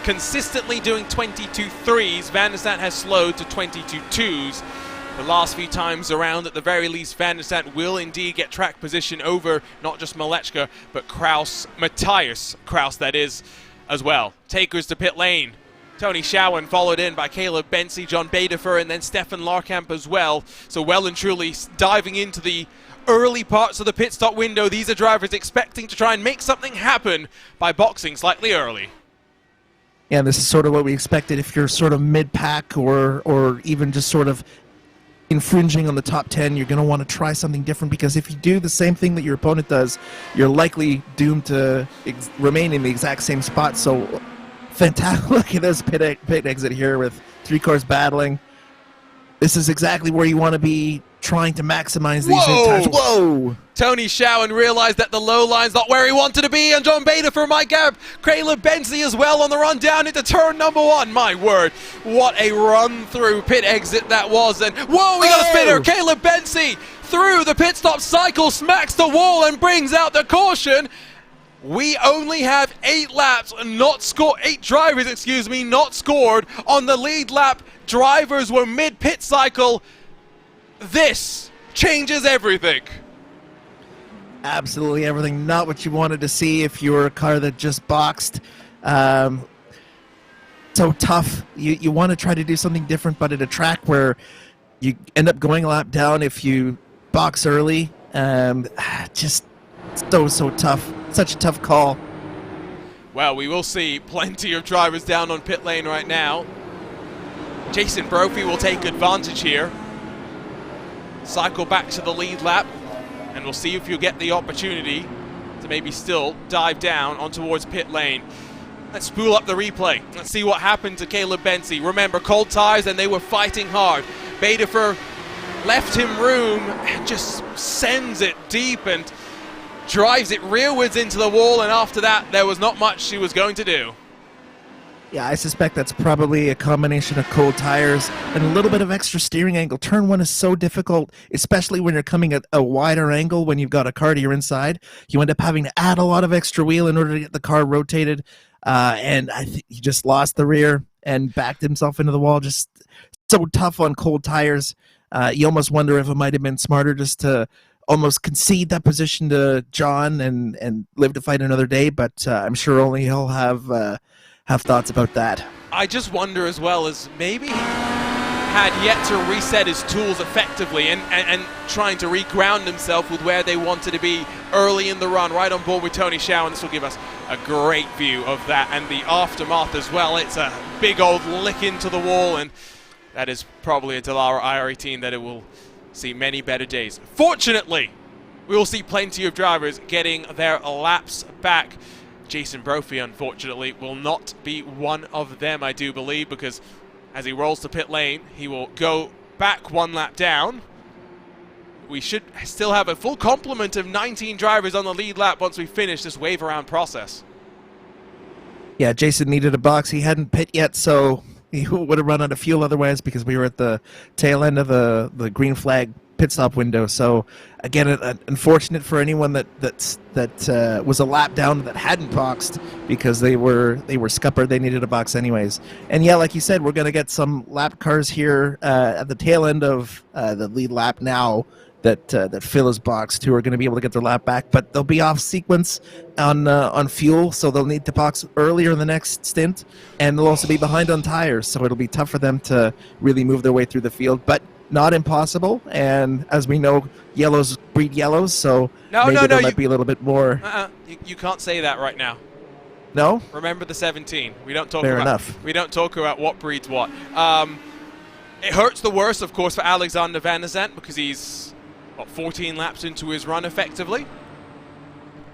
consistently doing 22 threes. Van de Sande has slowed to 22 twos. The last few times around, at the very least, Van de Sande will indeed get track position over not just Malechka, but Kraus, Matthias Kraus, that is, as well. Takers to pit lane. Tony Schowen followed in by Caleb Bensi, John Badefer, and then Stefan Larkamp as well. So well and truly diving into the early parts of the pit stop window. These are drivers expecting to try and make something happen by boxing slightly early. Yeah, this is sort of what we expected if you're sort of mid-pack or even just sort of infringing on the top 10. You're going to want to try something different, because if you do the same thing that your opponent does, you're likely doomed to remain in the exact same spot. So fantastic. Look at this pit exit here with 3 cars battling. This is exactly where you want to be, trying to maximize these tires. Whoa! Tony Schowen realized that the low line's not where he wanted to be, and John Badefer might gap. Caleb Bensi as well on the run down into turn number 1. My word, what a run-through pit exit that was. And whoa, we got a spinner. Caleb Bensi through the pit stop cycle, smacks the wall and brings out the caution. We only have 8 laps, 8 drivers, not scored on the lead lap. Drivers were mid-pit cycle. This changes everything. Absolutely everything. Not what you wanted to see if you were a car that just boxed. So tough. You want to try to do something different, but at a track where you end up going a lap down if you box early. Just so tough. Such a tough call. Well, we will see plenty of drivers down on pit lane right now. Jason Brophy will take advantage here. Cycle back to the lead lap, and we'll see if you'll get the opportunity to maybe still dive down on towards pit lane. Let's spool up the replay. Let's see what happened to Caleb Bensi. Remember, cold tires, and they were fighting hard. Badefer left him room and just sends it deep and drives it rearwards into the wall, and after that there was not much she was going to do. Yeah, I suspect that's probably a combination of cold tires and a little bit of extra steering angle. Turn 1 is so difficult, especially when you're coming at a wider angle when you've got a car to your inside. You end up having to add a lot of extra wheel in order to get the car rotated, and I think he just lost the rear and backed himself into the wall. Just so tough on cold tires. You almost wonder if it might have been smarter just to almost concede that position to John and live to fight another day, but I'm sure only he'll have thoughts about that. I just wonder as well as maybe he had yet to reset his tools effectively and trying to reground himself with where they wanted to be early in the run, right on board with Tony Shaw, and this will give us a great view of that and the aftermath as well. It's a big old lick into the wall, and that is probably a Dallara IR18 that it will see many better days. Fortunately, we will see plenty of drivers getting their laps back. Jason Brophy, unfortunately, will not be one of them, I do believe, because as he rolls to pit lane, he will go back 1 lap down. We should still have a full complement of 19 drivers on the lead lap once we finish this wave around process. Yeah, Jason needed a box. He hadn't pit yet, so he would have run out of fuel otherwise because we were at the tail end of the green flag pit stop window. So again, unfortunate for anyone that was a lap down that hadn't boxed because they were scuppered. They needed a box anyways. And yeah, like you said, we're going to get some lap cars here at the tail end of the lead lap now that Phil is boxed, who are going to be able to get their lap back, but they'll be off sequence on fuel, so they'll need to box earlier in the next stint, and they'll also be behind on tires, so it'll be tough for them to really move their way through the field, but not impossible. And as we know, yellows breed yellows, so maybe there might be a little bit more. You can't say that right now. No? Remember the 17. We don't talk Fair about enough. We don't talk about what breeds what. It hurts the worst, of course, for Alexander Van der Zandt because he's 14 laps into his run effectively.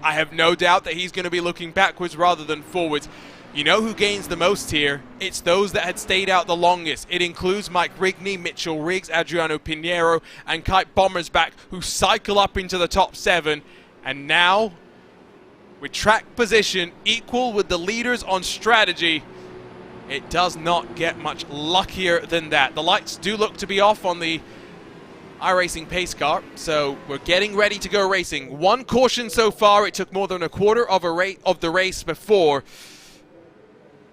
I have no doubt that he's going to be looking backwards rather than forwards. You know who gains the most here? It's those that had stayed out the longest. It includes Mike Rigney, Mitchell Riggs, Adriano Pinheiro, and Kite Bommersback, who cycle up into the top 7. And now, with track position equal with the leaders on strategy, it does not get much luckier than that. The lights do look to be off on the iRacing pace car, so we're getting ready to go racing. 1 caution so far. It took more than a quarter of the race before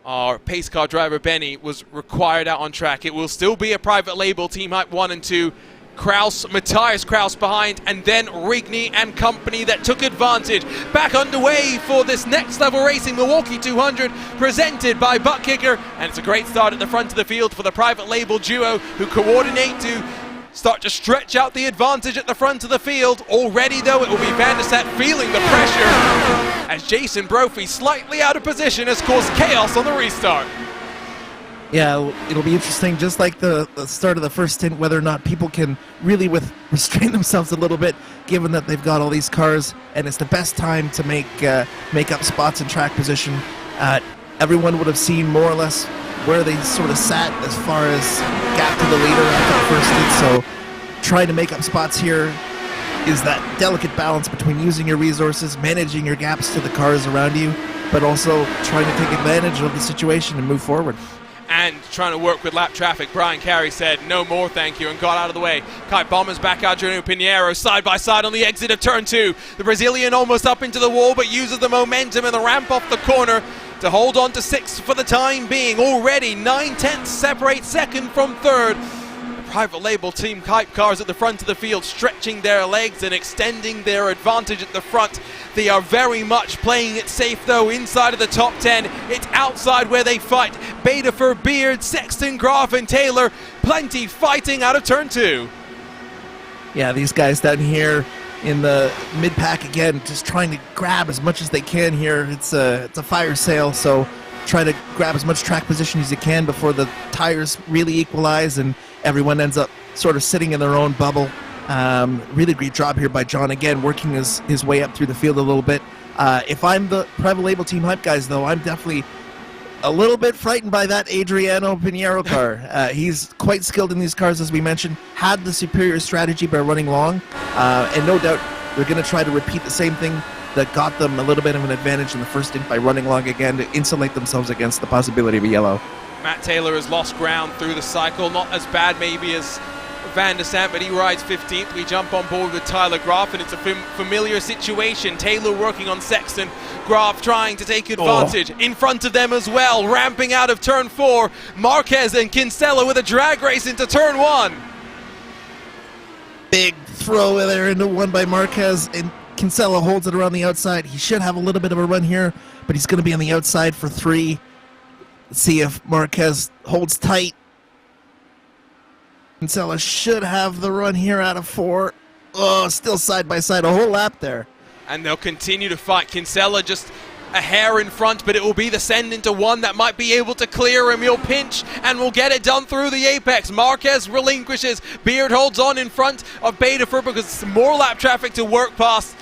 our pace car driver Benny was required out on track. It will still be a private label, Team Hype 1 and 2. Matthias Kraus behind, and then Rigney and company that took advantage. Back underway for this next level racing, Milwaukee 200, presented by Butt Kicker, and it's a great start at the front of the field for the private label duo who coordinate to start to stretch out the advantage at the front of the field. Already, though, it will be Van der Zandt feeling the pressure as Jason Brophy, slightly out of position, has caused chaos on the restart. Yeah, it'll be interesting, just like the start of the first stint, whether or not people can really restrain themselves a little bit, given that they've got all these cars, and it's the best time to make up spots in track position. Everyone would have seen more or less where they sort of sat as far as gap to the leader after the first stint, so trying to make up spots here is that delicate balance between using your resources, managing your gaps to the cars around you, but also trying to take advantage of the situation and move forward. And trying to work with lap traffic. Brian Carey said, no more, thank you, and got out of the way. Kite Bommersback, Adriano Pinheiro, side by side on the exit of turn 2. The Brazilian almost up into the wall, but uses the momentum and the ramp off the corner to hold on to 6th for the time being. Already 9/10 separate second from third. private label team hype cars at the front of the field, stretching their legs and extending their advantage at the front. They are very much playing it safe though inside of the top 10. It's outside where they fight. Betafer, Beard, Sexton, Graf and Taylor, plenty fighting out of turn 2. Yeah, these guys down here in the mid-pack again, just trying to grab as much as they can here. It's a fire sale, so try to grab as much track position as you can before the tires really equalize and everyone ends up sort of sitting in their own bubble. Really great job here by John, again, working his way up through the field a little bit. If I'm the private label team hype guys, though, I'm definitely a little bit frightened by that Adriano Pinheiro car. He's quite skilled in these cars, as we mentioned, had the superior strategy by running long, and no doubt they're going to try to repeat the same thing that got them a little bit of an advantage in the first stint by running long again to insulate themselves against the possibility of a yellow. Matt Taylor has lost ground through the cycle, not as bad maybe as Van der Sant, but he rides 15th. We jump on board with Tyler Graf, and it's a familiar situation. Taylor working on Sexton, Graf trying to take advantage. In front of them as well, ramping out of turn 4. Marquez and Kinsella with a drag race into turn 1. Big throw there into one by Marquez, and Kinsella holds it around the outside. He should have a little bit of a run here, but he's going to be on the outside for 3. Let's see if Marquez holds tight. Kinsella should have the run here out of 4. Oh, still side by side, a whole lap there. And they'll continue to fight. Kinsella just a hair in front, but it will be the send into 1 that might be able to clear him. He'll pinch and will get it done through the apex. Marquez relinquishes. Beard holds on in front of Betafer because it's more lap traffic to work past.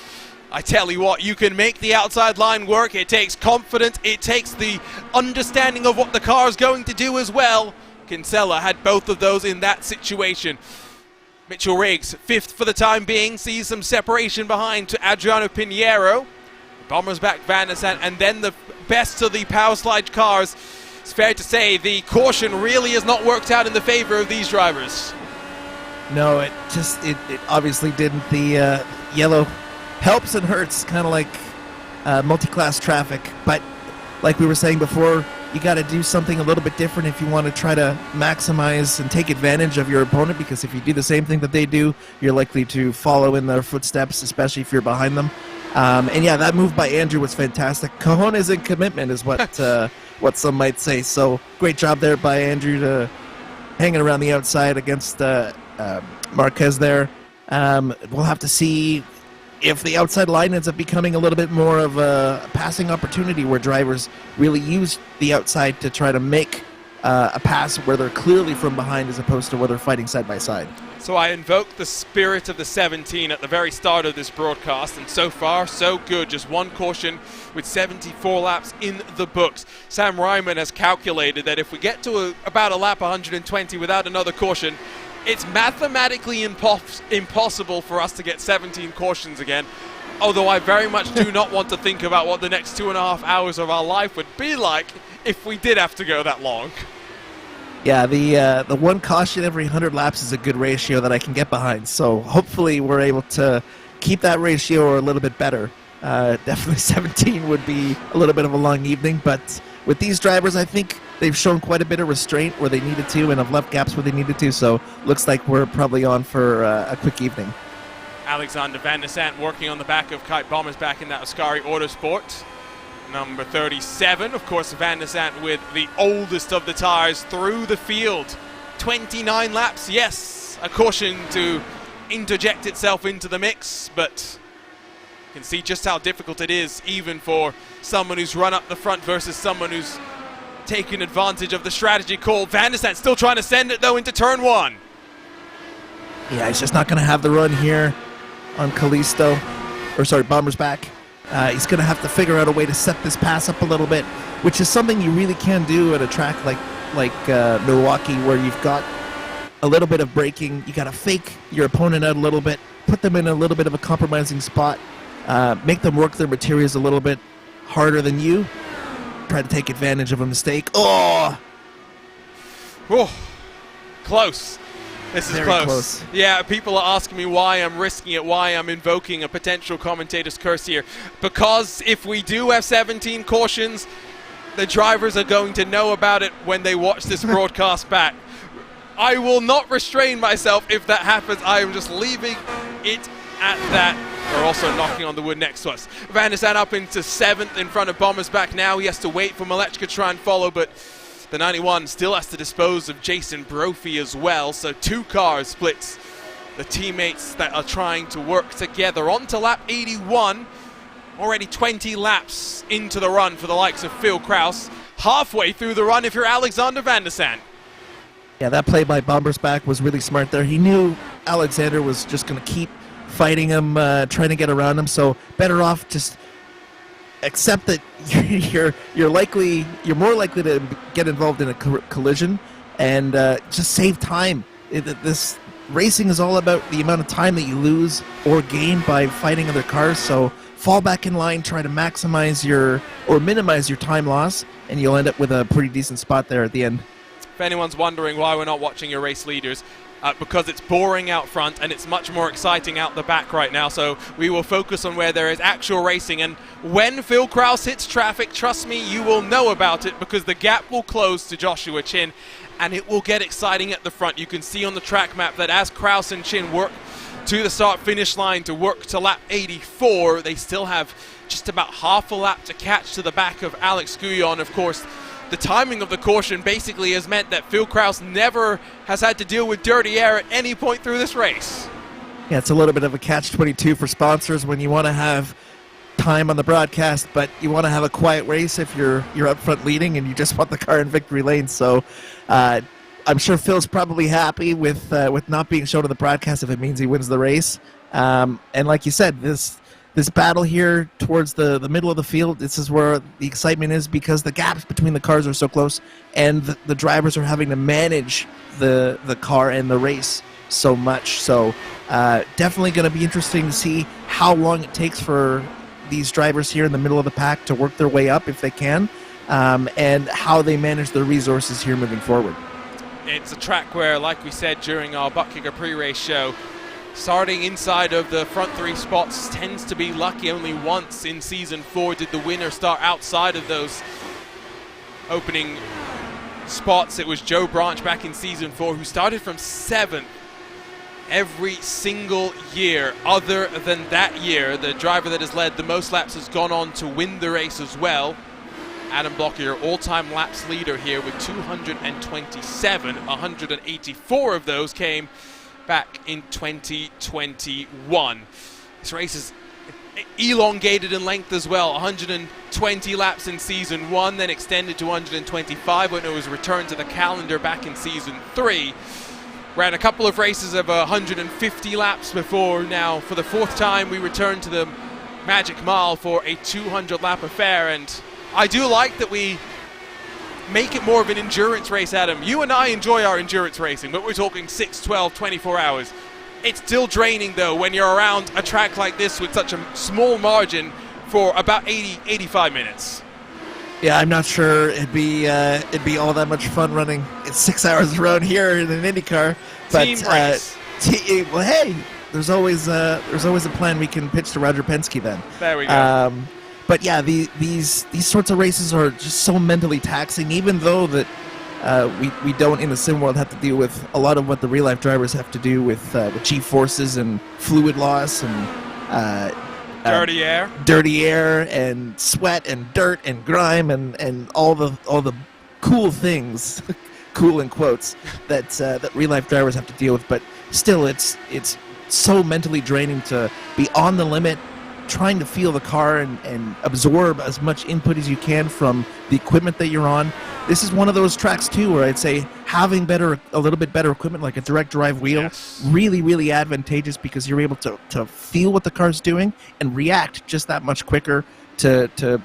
I tell you what, you can make the outside line work. It takes confidence. It takes the understanding of what the car is going to do as well. Kinsella had both of those in that situation. Mitchell Riggs, 5th for the time being, sees some separation behind to Adriano Pinheiro. Bombers back Van der Sant, and then the best of the power slide cars. It's fair to say the caution really has not worked out in the favor of these drivers. No, it obviously didn't. The yellow helps and hurts, kind of like multi-class traffic. But like we were saying before, you got to do something a little bit different if you want to try to maximize and take advantage of your opponent, because if you do the same thing that they do, you're likely to follow in their footsteps, especially if you're behind them. And yeah, that move by Andrew was fantastic. Cojones and commitment is what some might say. So great job there by Andrew to hanging around the outside against Marquez there. We'll have to see if the outside line ends up becoming a little bit more of a passing opportunity where drivers really use the outside to try to make a pass where they're clearly from behind as opposed to where they're fighting side by side. So I invoke the spirit of the 17 at the very start of this broadcast, and so far so good. Just 1 caution with 74 laps in the books. Sam Ryman has calculated that if we get to about a lap 120 without another caution, it's mathematically impossible for us to get 17 cautions again, although I very much do not want to think about what the next 2.5 hours of our life would be like if we did have to go that long. Yeah, the 1 caution every 100 laps is a good ratio that I can get behind, so hopefully we're able to keep that ratio or a little bit better. Definitely 17 would be a little bit of a long evening, but with these drivers, I think they've shown quite a bit of restraint where they needed to and have left gaps where they needed to, so looks like we're probably on for a quick evening. Alexander Van der Sant working on the back of Kite Bombers back in that Ascari Autosport. Number 37, of course, Van der Sant with the oldest of the tires through the field. 29 laps, yes, a caution to interject itself into the mix, but you can see just how difficult it is even for someone who's run up the front versus someone who's taken advantage of the strategy call. Van der Sant still trying to send it though into turn 1. Yeah, he's just not going to have the run here on Bombers back. He's going to have to figure out a way to set this pass up a little bit, which is something you really can do at a track like Milwaukee, where you've got a little bit of braking. You got to fake your opponent out a little bit, put them in a little bit of a compromising spot, make them work their materials a little bit harder than you, try to take advantage of a mistake. Oh, close. This is very close. Yeah, people are asking me why I'm risking it, why I'm invoking a potential commentator's curse here. Because if we do have 17 cautions, the drivers are going to know about it when they watch this broadcast back. I will not restrain myself if that happens. I am just leaving it at that. They're also knocking on the wood next to us. Van der Sande up into 7th in front of Bombers back now. He has to wait for Malechka to try and follow, but the 91 still has to dispose of Jason Brophy as well. So 2 cars splits the teammates that are trying to work together. On to lap 81. Already 20 laps into the run for the likes of Phil Kraus. Halfway through the run if you're Alexander Van der Sande. Yeah, that play by Bombersback was really smart there. He knew Alexander was just going to keep fighting him, trying to get around him. So better off just accept that you're more likely to get involved in a collision and just save time. This racing is all about the amount of time that you lose or gain by fighting other cars. So fall back in line, try to minimize your time loss, and you'll end up with a pretty decent spot there at the end. If anyone's wondering why we're not watching your race leaders, because it's boring out front and it's much more exciting out the back right now, so we will focus on where there is actual racing. And when Phil Kraus hits traffic, trust me, you will know about it, because the gap will close to Joshua Chin and it will get exciting at the front. You can see on the track map that as Kraus and Chin work to the start-finish line to work to lap 84, they still have just about half a lap to catch to the back of Alex Guyon. Of course, the timing of the caution basically has meant that Phil Kraus never has had to deal with dirty air at any point through this race. Yeah, it's a little bit of a catch-22 for sponsors when you want to have time on the broadcast, but you want to have a quiet race if you're up front leading and you just want the car in victory lane. So I'm sure Phil's probably happy with not being shown on the broadcast if it means he wins the race. And like you said, this battle here towards the middle of the field, this is where the excitement is, because the gaps between the cars are so close and the drivers are having to manage the car and the race so much. So definitely going to be interesting to see how long it takes for these drivers here in the middle of the pack to work their way up if they can, and how they manage their resources here moving forward. It's a track where, like we said during our Butt Kicker pre-race show, starting inside of the front 3 spots tends to be lucky. Only once in Season 4 did the winner start outside of those opening spots. It was Joe Branch back in Season 4 who started from 7th every single year. Other than that year, the driver that has led the most laps has gone on to win the race as well. Adam Blocker, your all-time laps leader here with 227. 184 of those came back in 2021. This race is elongated in length as well. 120 laps in Season 1, then extended to 125 when it was returned to the calendar back in Season 3. Ran a couple of races of 150 laps before now, for the 4th time, we return to the Magic Mile for a 200-lap affair. And I do like that we make it more of an endurance race, Adam. You and I enjoy our endurance racing, but we're talking 6, 12, 24 hours. It's still draining, though, when you're around a track like this with such a small margin for about 80, 85 minutes. Yeah, I'm not sure it'd be all that much fun running 6 hours around here in an IndyCar. But Team race. Well, hey, there's always a plan we can pitch to Roger Penske then. There we go. But yeah, these sorts of races are just so mentally taxing, even though that we don't in the sim world have to deal with a lot of what the real life drivers have to do with G-forces and fluid loss and Dirty air and sweat and dirt and grime and all the cool things, cool in quotes, that real life drivers have to deal with. But still, it's so mentally draining to be on the limit, trying to feel the car and absorb as much input as you can from the equipment that you're on. This is one of those tracks too where I'd say having a little bit better equipment like a direct drive wheel, yes, really advantageous, because you're able to feel what the car's doing and react just that much quicker to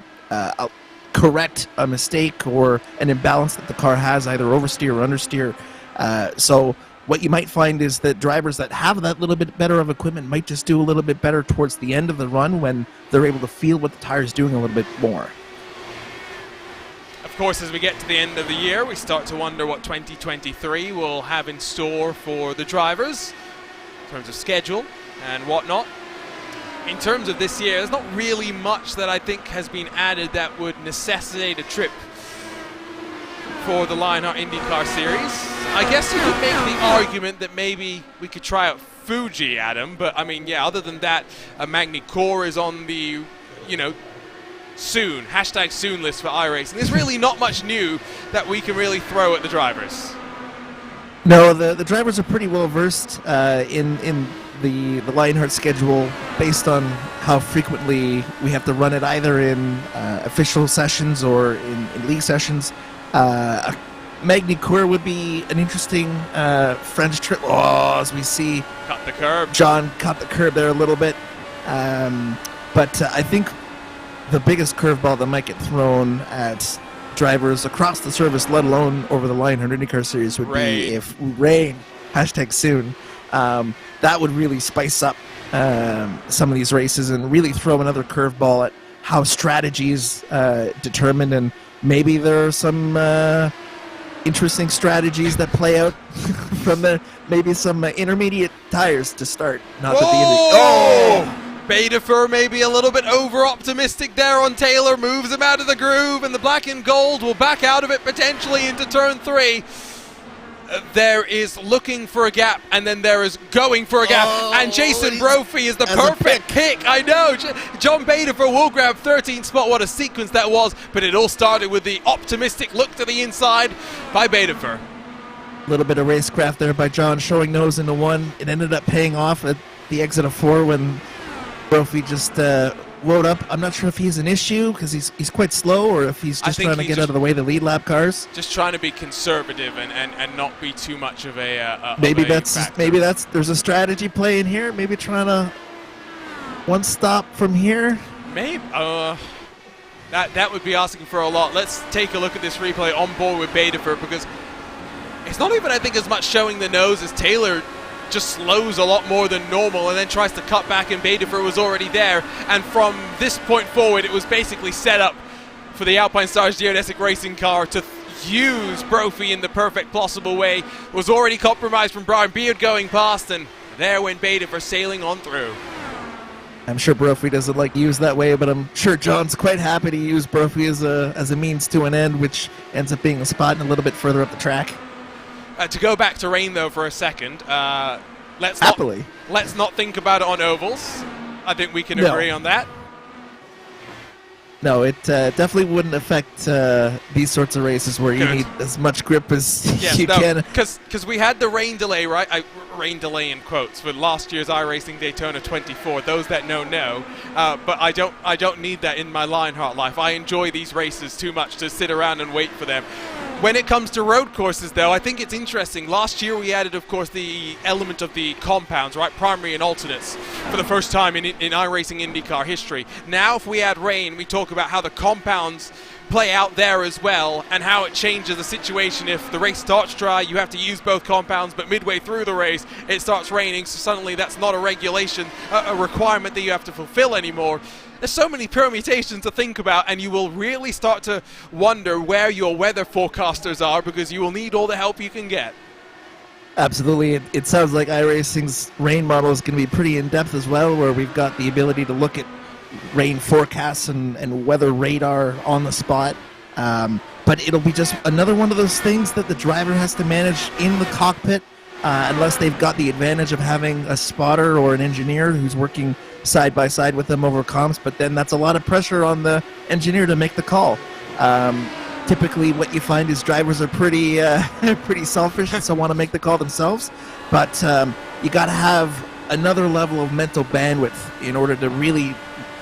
correct a mistake or an imbalance that the car has, either oversteer or understeer. So what you might find is that drivers that have that little bit better of equipment might just do a little bit better towards the end of the run when they're able to feel what the tire's doing a little bit more. Of course, as we get to the end of the year, we start to wonder what 2023 will have in store for the drivers in terms of schedule and whatnot. In terms of this year, there's not really much that I think has been added that would necessitate a trip for the Lionheart IndyCar Series. I guess you could make the argument that maybe we could try out Fuji, Adam, but I mean, yeah, other than that, Magny Core is on the, soon, #soon list for iRacing. There's really not much new that we can really throw at the drivers. No, the drivers are pretty well versed in the Lionheart schedule based on how frequently we have to run it either in official sessions or in league sessions. Magny Core would be an interesting French trip. Oh, as we see, Cut the curb. John cut the curb there a little bit. But I think the biggest curveball that might get thrown at drivers across the service, let alone over the Lionheart IndyCar Series, would be if rain, #soon. That would really spice up some of these races and really throw another curveball at how strategy is determined. And maybe there are some interesting strategies that play out from maybe some intermediate tires to start. Not that Betafer maybe a little bit over-optimistic there on Taylor, moves him out of the groove, and the black and gold will back out of it potentially into turn 3. There is looking for a gap, and then there is going for a gap, and Jason Brophy is the perfect pick. I know, John Betafer will grab 13th spot. What a sequence that was, but it all started with the optimistic look to the inside by Betafer. A little bit of racecraft there by John, showing nose into 1. It ended up paying off at the exit of 4 when Brophy just load up. I'm not sure if he's an issue because he's quite slow, or if he's just trying to get out of the way of the lead lap cars. Just trying to be conservative and not be too much of a maybe of a factor. There's a strategy play in here. Maybe trying to one stop from here. Maybe that would be asking for a lot. Let's take a look at this replay on board with Betafer, because it's not even, I think, as much showing the nose as Taylor just slows a lot more than normal and then tries to cut back, and Betafer was already there. And from this point forward, it was basically set up for the Alpine Stars geodesic racing car to use Brophy in the perfect possible way. Was already compromised from Brian Beard going past, and there went Betafer sailing on through. I'm sure Brophy doesn't like used that way, but I'm sure John's quite happy to use Brophy as a means to an end, which ends up being a spot a little bit further up the track. To go back to rain, though, for a second, let's not think about it on ovals. I think we can agree on that. No, it definitely wouldn't affect these sorts of races where you need as much grip as you can. Because we had the rain delay, right? Rain delay in quotes, with last year's iRacing Daytona 24. Those that know. But I don't need that in my Lionheart life. I enjoy these races too much to sit around and wait for them. When it comes to road courses, though, I think it's interesting. Last year we added, of course, the element of the compounds, right? Primary and alternates for the first time in iRacing IndyCar history. Now, if we add rain, we talk about how the compounds play out there as well, and how it changes the situation. If the race starts dry, you have to use both compounds, but midway through the race, it starts raining, so suddenly that's not a regulation, a requirement that you have to fulfill anymore. There's so many permutations to think about, and you will really start to wonder where your weather forecasters are, because you will need all the help you can get. Absolutely. It sounds like iRacing's rain model is going to be pretty in-depth as well, where we've got the ability to look at rain forecasts and weather radar on the spot. But it'll be just another one of those things that the driver has to manage in the cockpit, unless they've got the advantage of having a spotter or an engineer who's working side by side with them over comms. But then that's a lot of pressure on the engineer to make the call. Typically what you find is drivers are pretty selfish and so want to make the call themselves. But you got to have another level of mental bandwidth in order to really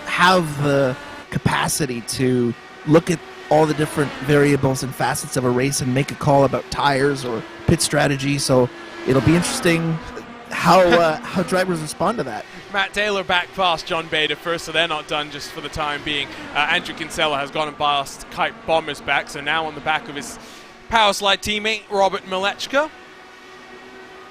have the capacity to look at all the different variables and facets of a race and make a call about tires or pit strategy. So it'll be interesting how drivers respond to that. Matt Taylor back past John Betafer, so they're not done just for the time being. Andrew Kinsella has gone and past Kite Bombers back, so now on the back of his Powerslide teammate, Robert Milechka.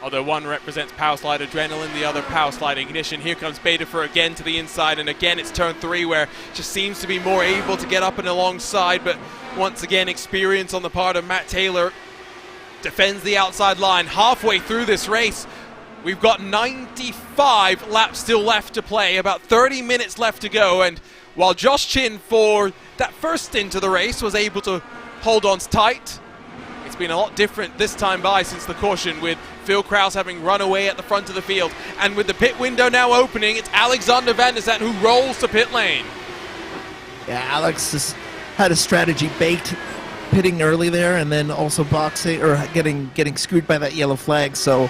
Although one represents Powerslide Adrenaline, the other Powerslide Ignition. Here comes Betafer again to the inside, and again it's turn 3 where just seems to be more able to get up and alongside, but once again experience on the part of Matt Taylor defends the outside line. Halfway through this race, we've got 95 laps still left to play, about 30 minutes left to go, and while Josh Chin for that first stint of the race was able to hold on tight, been a lot different this time by since the caution, with Phil Kraus having run away at the front of the field. And with the pit window now opening, it's Alexander Van der Zandt who rolls to pit lane. Yeah, Alex has had a strategy baked, pitting early there, and then also boxing or getting screwed by that yellow flag. So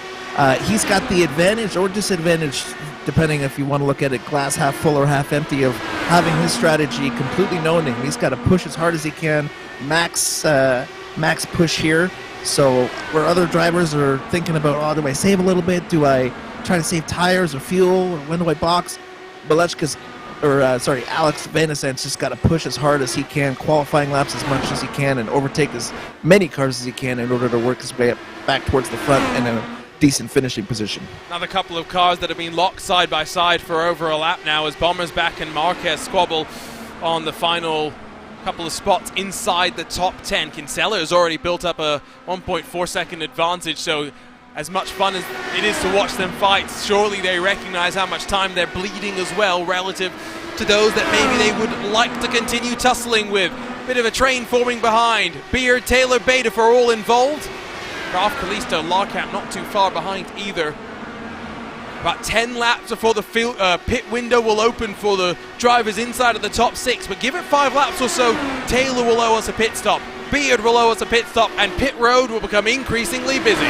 he's got the advantage or disadvantage, depending if you want to look at it glass half full or half empty, of having his strategy completely known him. He's got to push as hard as he can, max push here. So where other drivers are thinking about, oh, do I save a little bit? Do I try to save tires or fuel? Or when do I box? Alex Van der Zandt's just got to push as hard as he can, qualifying laps as much as he can, and overtake as many cars as he can in order to work his way up back towards the front and in a decent finishing position. Another couple of cars that have been locked side by side for over a lap now as Bommersbach and Marquez squabble on the final couple of spots inside the top 10. Kinsella has already built up a 1.4 second advantage, so as much fun as it is to watch them fight, surely they recognize how much time they're bleeding as well relative to those that maybe they would like to continue tussling with. Bit of a train forming behind. Beard, Taylor, Beta for all involved. Ralph Kalisto, Larkamp not too far behind either. About 10 laps before the pit window will open for the drivers inside of the top 6, but give it 5 laps or so, Taylor will owe us a pit stop, Beard will owe us a pit stop, and pit road will become increasingly busy.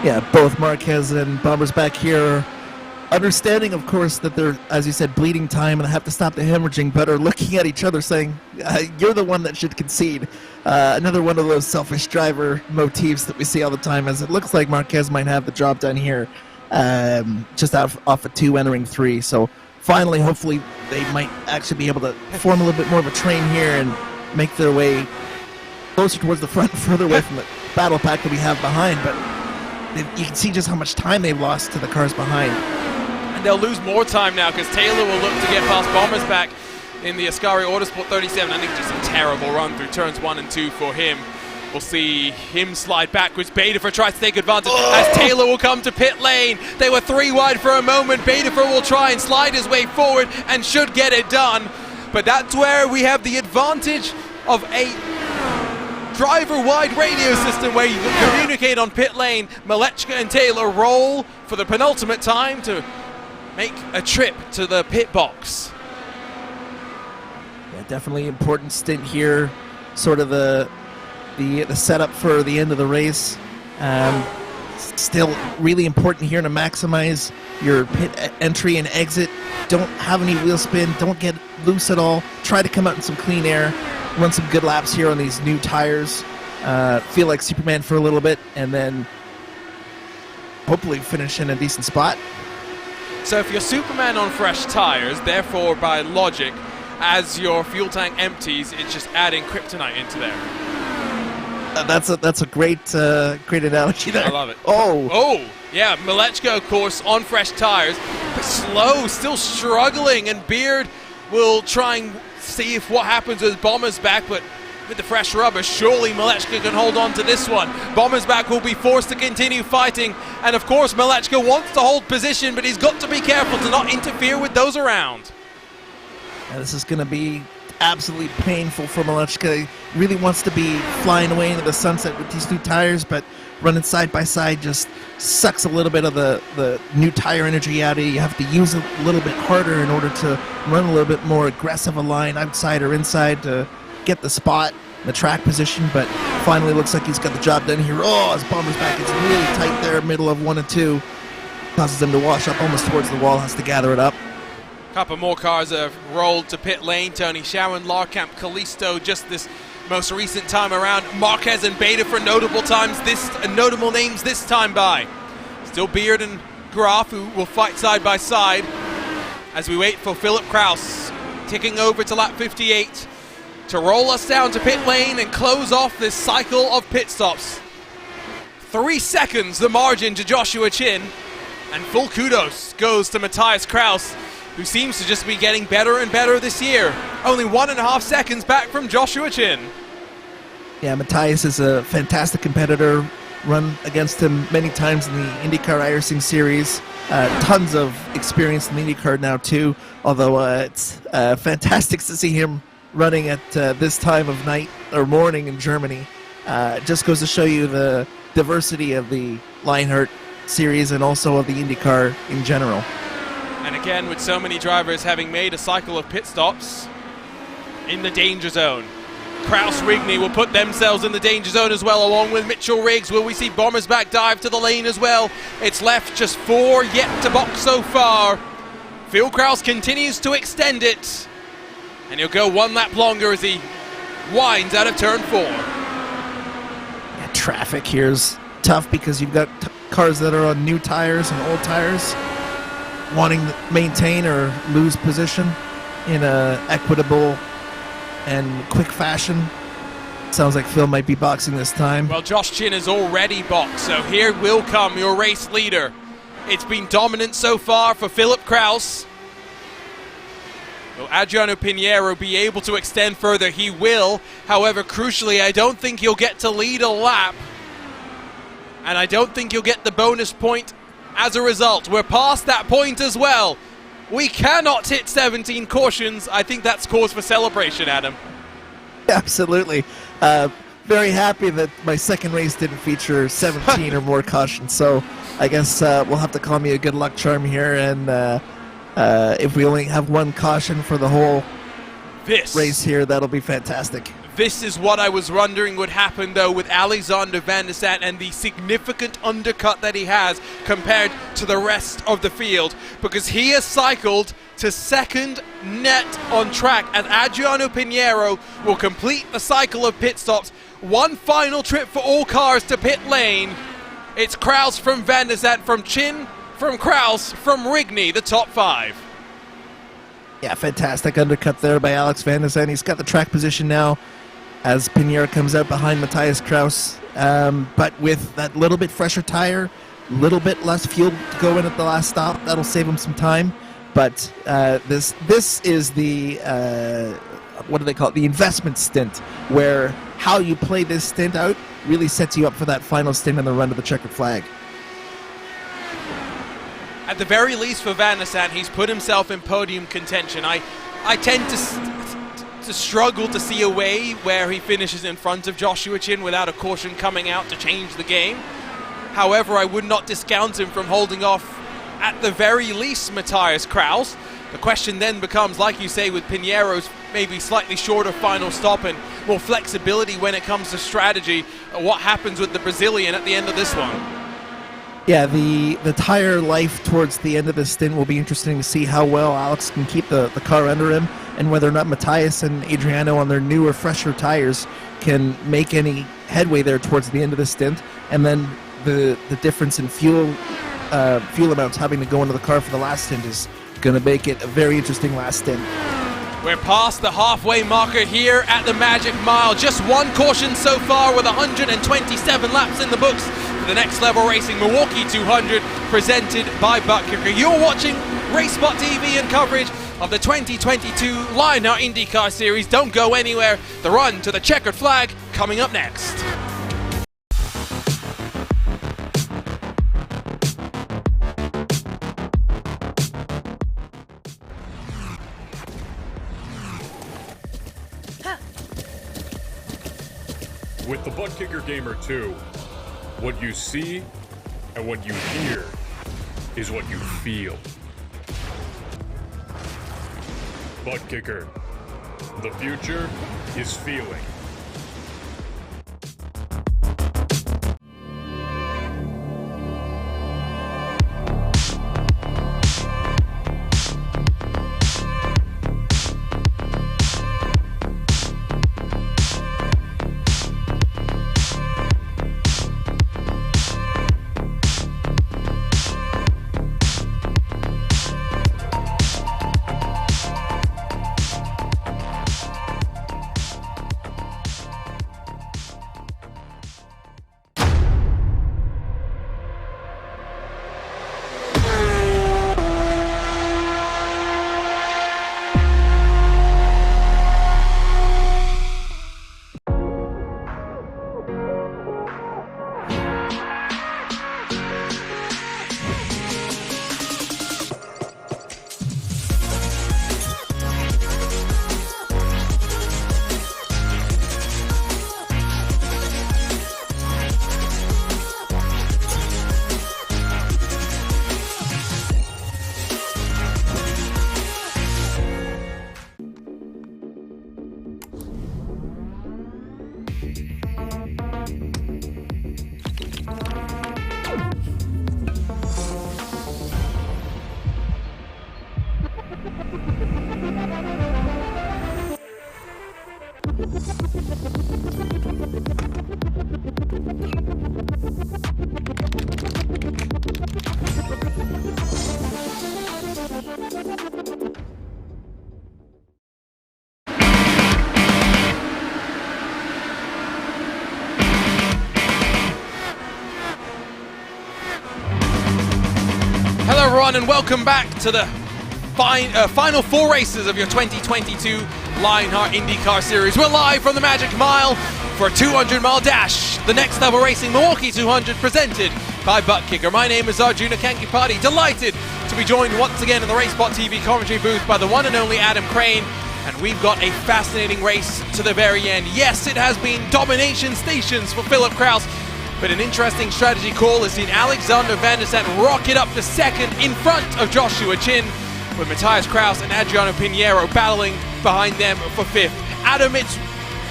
Yeah, both Marquez and Bommersbach here, understanding, of course, that they're, as you said, bleeding time and have to stop the hemorrhaging, but are looking at each other saying, you're the one that should concede. Another one of those selfish driver motifs that we see all the time, as it looks like Marquez might have the job done here, just off of 2 entering 3. So finally, hopefully, they might actually be able to form a little bit more of a train here and make their way closer towards the front, further away from the battle pack that we have behind. But you can see just how much time they've lost to the cars behind. And they'll lose more time now because Taylor will look to get past Bommersbach in the Ascari Autosport 37. I think just a terrible run through turns 1 and 2 for him. We'll see him slide backwards. Betafer tries to take advantage as Taylor will come to pit lane. They were 3 wide for a moment. Betafer will try and slide his way forward and should get it done. But that's where we have the advantage of a driver-wide radio system where you can communicate on pit lane. Malechka and Taylor roll for the penultimate time to make a trip to the pit box. Yeah, definitely important stint here. Sort of the setup for the end of the race. Still really important here to maximize your pit entry and exit. Don't have any wheel spin. Don't get loose at all. Try to come out in some clean air. Run some good laps here on these new tires. Feel like Superman for a little bit, and then hopefully finish in a decent spot. So if you're Superman on fresh tires, therefore by logic, as your fuel tank empties, it's just adding kryptonite into there. That's a great analogy there. I love it. Oh, yeah, Malechka, of course, on fresh tires, but slow, still struggling, and Beard will try and see if what happens with Bommersbach, but with the fresh rubber, surely Malechka can hold on to this one. Bommersbach will be forced to continue fighting, and of course Malechka wants to hold position, but he's got to be careful to not interfere with those around. Yeah, this is going to be absolutely painful for Malechka. He really wants to be flying away into the sunset with these new tires, but running side by side just sucks a little bit of the new tire energy out of you. You have to use it a little bit harder in order to run a little bit more aggressive a line outside or inside to get the spot, the track position, but finally looks like he's got the job done here. Oh, as Bommersbach gets really tight there, middle of 1 and 2. Causes him to wash up almost towards the wall, has to gather it up. Couple more cars have rolled to pit lane. Tony Sharon, Larkamp, Kalisto, just this most recent time around. Marquez and Beta for notable names this time by. Still Beard and Graf, who will fight side by side as we wait for Philip Kraus ticking over to lap 58 to roll us down to pit lane and close off this cycle of pit stops. 3 seconds the margin to Joshua Chin, and full kudos goes to Matthias Kraus, who seems to just be getting better and better this year. Only 1.5 seconds back from Joshua Chin. Yeah, Matthias is a fantastic competitor. Run against him many times in the IndyCar iRacing Series. Tons of experience in the IndyCar now too, although it's fantastic to see him running at this time of night or morning in Germany. Just goes to show you the diversity of the Lionheart series and also of the IndyCar in general. And again, with so many drivers having made a cycle of pit stops in the danger zone, Kraus Rigney will put themselves in the danger zone as well, along with Mitchell Riggs. Will we see Bomber's back dive to the lane as well? It's left just 4 yet to box so far. Phil Kraus continues to extend it, and he'll go 1 lap longer as he winds out of turn 4. Yeah, traffic here is tough because you've got cars that are on new tires and old tires wanting to maintain or lose position in a equitable and quick fashion. Sounds like Phil might be boxing this time. Well, Josh Chin is already boxed, so here will come your race leader. It's been dominant so far for Philip Kraus. Will Adriano Pinheiro be able to extend further? He will. However, crucially, I don't think he'll get to lead a lap. And I don't think he'll get the bonus point as a result. We're past that point as well. We cannot hit 17 cautions. I think that's cause for celebration, Adam. Absolutely. Very happy that my second race didn't feature 17 or more cautions. So I guess we'll have to call me a good luck charm here. And if we only have 1 caution for the whole race here, that'll be fantastic. This is what I was wondering would happen, though, with Alexander Van der Sat and the significant undercut that he has compared to the rest of the field, because he has cycled to second net on track, and Adriano Pinheiro will complete the cycle of pit stops. 1 final trip for all cars to pit lane. It's Kraus from Van der Sat, from Chin, from Kraus, from Rigney, the top 5. Yeah, fantastic undercut there by Alex Van der Sat. He's got the track position now as Pinheiro comes out behind Matthias Kraus, but with that little bit fresher tire, little bit less fuel to go in at the last stop. That'll save him some time. But this is the what do they call it? The investment stint, where how you play this stint out really sets you up for that final stint in the run to the checkered flag. At the very least for Van der Sat, he's put himself in podium contention. I tend to struggle to see a way where he finishes in front of Joshua Chin without a caution coming out to change the game. However, I would not discount him from holding off at the very least Matthias Kraus. The question then becomes, like you say, with Pinheiro's maybe slightly shorter final stop and more flexibility when it comes to strategy, what happens with the Brazilian at the end of this one? Yeah, the tire life towards the end of the stint will be interesting to see how well Alex can keep the car under him, and whether or not Matthias and Adriano on their newer, fresher tires can make any headway there towards the end of the stint, and then the difference in fuel amounts having to go into the car for the last stint is going to make it a very interesting last stint. We're past the halfway marker here at the Magic Mile. Just 1 caution so far with 127 laps in the books for the Next Level Racing Milwaukee 200 presented by Buttkicker. You're watching RaceSpot TV and coverage of the 2022 Lionheart IndyCar Series. Don't go anywhere. The run to the checkered flag coming up next. With the Buttkicker Gamer 2, what you see and what you hear is what you feel. Buttkicker, the future is feeling. everyone, and welcome back to the final 4 races of your 2022 Lionheart IndyCar Series. We're live from the Magic Mile for a 200-mile dash, the Next Level Racing Milwaukee 200, presented by Butt Kicker. My name is Arjuna Kankipati, delighted to be joined once again in the RaceSpot TV commentary booth by the one and only Adam Crane, and we've got a fascinating race to the very end. Yes, it has been domination stations for Philip Kraus, but an interesting strategy call has seen Alexander Van der Sant rocket up to second in front of Joshua Chin, with Matthias Kraus and Adriano Pinheiro battling behind them for 5th. Adam, it's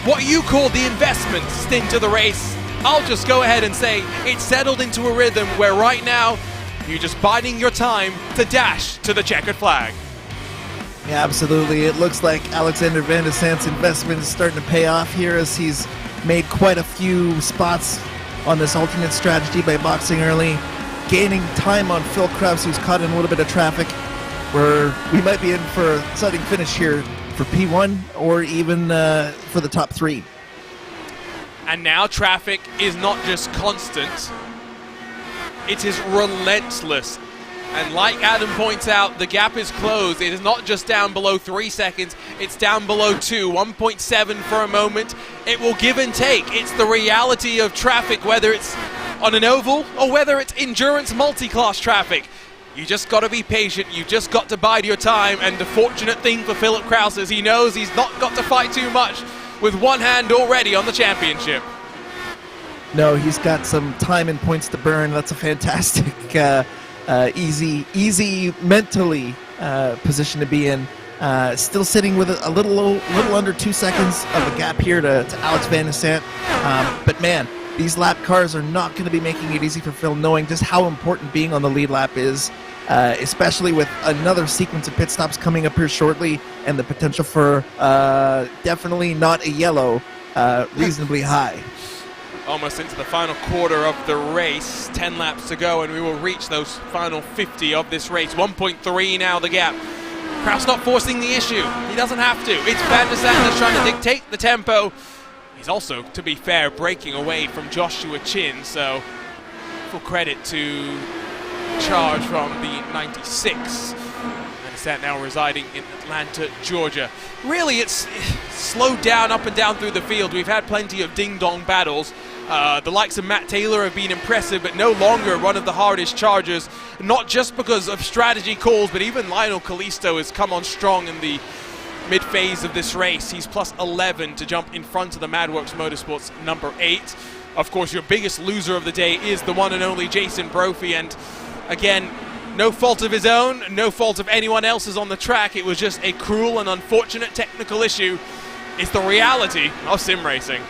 what you call the investment stint of the race. I'll just go ahead and say it's settled into a rhythm where right now you're just biding your time to dash to the checkered flag. Yeah, absolutely. It looks like Alexander Van der Sant's investment is starting to pay off here, as he's made quite a few spots on this alternate strategy by boxing early, gaining time on Phil Kraus, who's caught in a little bit of traffic, where we might be in for a exciting finish here for P1 or even for the top 3. And now traffic is not just constant, it is relentless. And like Adam points out, the gap is closed. It is not just down below 3 seconds, it's down below 2, 1.7 for a moment. It will give and take. It's the reality of traffic, whether it's on an oval or whether it's endurance multi-class traffic. You just got to be patient, you just got to bide your time, and the fortunate thing for Philip Kraus is he knows he's not got to fight too much, with one hand already on the championship. No, he's got some time and points to burn. That's a fantastic easy mentally position to be in. Still sitting with a little under 2 seconds of a gap here to Alex Van der Sant. But man, these lap cars are not going to be making it easy for Phil, knowing just how important being on the lead lap is, especially with another sequence of pit stops coming up here shortly, and the potential for definitely not a yellow reasonably high. Almost into the final quarter of the race, 10 laps to go, and we will reach those final 50 of this race. 1.3 now the gap. Kraus not forcing the issue. He doesn't have to. It's Van der Sant that's trying to dictate the tempo. He's also, to be fair, breaking away from Joshua Chin, so full credit to charge from the 96. Van der Sant now residing in Atlanta, Georgia. Really, it's slowed down up and down through the field. We've had plenty of ding-dong battles. The likes of Matt Taylor have been impressive, but no longer one of the hardest chargers, not just because of strategy calls, but even Lionel Kalisto has come on strong in the mid-phase of this race. He's plus 11 to jump in front of the Madworks Motorsports number 8. Of course, your biggest loser of the day is the one and only Jason Brophy, and again, no fault of his own, no fault of anyone else's on the track. It was just a cruel and unfortunate technical issue. It's the reality of sim racing.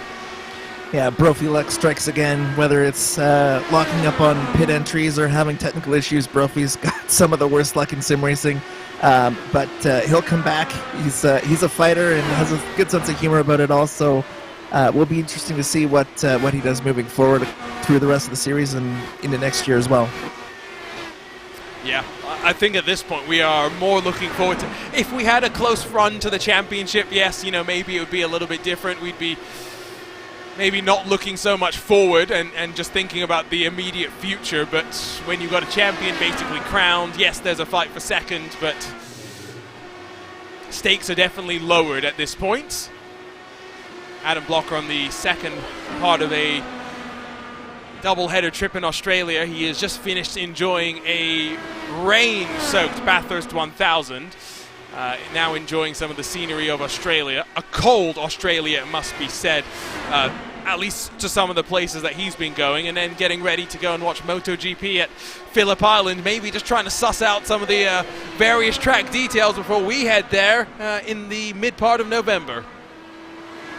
Yeah, Brophy luck strikes again, whether it's locking up on pit entries or having technical issues. Brophy's got some of the worst luck in sim racing, but he'll come back. He's a fighter and has a good sense of humor about it all, so will be interesting to see what he does moving forward through the rest of the series and into next year as well. Yeah, I think at this point we are more looking forward to, if we had a close run to the championship, yes, maybe it would be a little bit different. We'd be maybe not looking so much forward and just thinking about the immediate future, but when you've got a champion basically crowned, yes, there's a fight for second, but stakes are definitely lowered at this point. Adam Blocker on the second part of a double-header trip in Australia. He has just finished enjoying a rain-soaked Bathurst 1000. Now enjoying some of the scenery of Australia. A cold Australia, it must be said, at least to some of the places that he's been going, and then getting ready to go and watch MotoGP at Phillip Island, maybe just trying to suss out some of the various track details before we head there in the mid-part of November.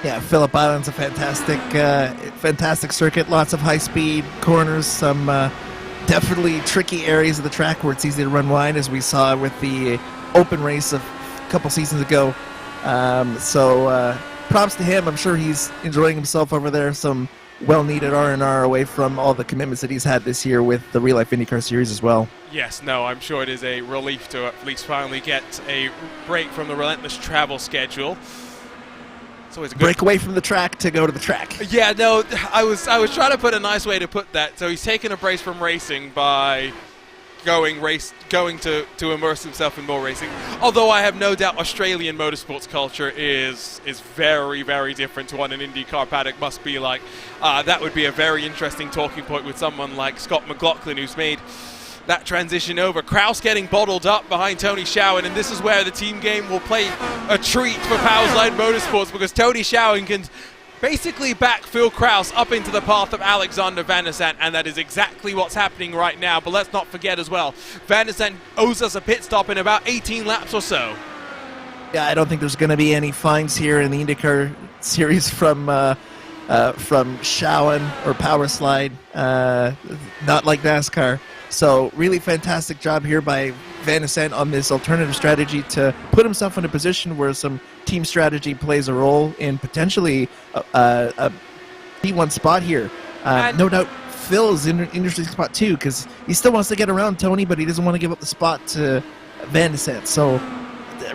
Yeah, Phillip Island's a fantastic circuit. Lots of high-speed corners, some definitely tricky areas of the track where it's easy to run wide, as we saw with the open race a couple seasons ago. So props to him. I'm sure he's enjoying himself over there. Some well-needed R&R away from all the commitments that he's had this year with the Real Life IndyCar Series as well. Yes, no, I'm sure it is a relief to at least finally get a break from the relentless travel schedule. It's always a good break away from the track to go to the track. Yeah, no, I was trying to put a nice way to put that. So he's taken a break from racing by going to immerse himself in more racing. Although I have no doubt Australian motorsports culture is very, very different to what an IndyCar paddock must be like. That would be a very interesting talking point with someone like Scott McLaughlin, who's made that transition over. Kraus getting bottled up behind Tony Schowen, and this is where the team game will play a treat for Powersline Motorsports, because Tony Schowen can basically back Phil Kraus up into the path of Alexander Van der Zandt, and that is exactly what's happening right now. But let's not forget as well, Van der Zandt owes us a pit stop in about 18 laps or so. Yeah, I don't think there's going to be any fines here in the IndyCar series from Schowen or Powerslide, not like NASCAR. So really fantastic job here by Van der Zandt on this alternative strategy to put himself in a position where some team strategy plays a role in potentially a P1 spot here. No doubt Phil's in an interesting spot too, because he still wants to get around Tony, but he doesn't want to give up the spot to Van der Zandt. So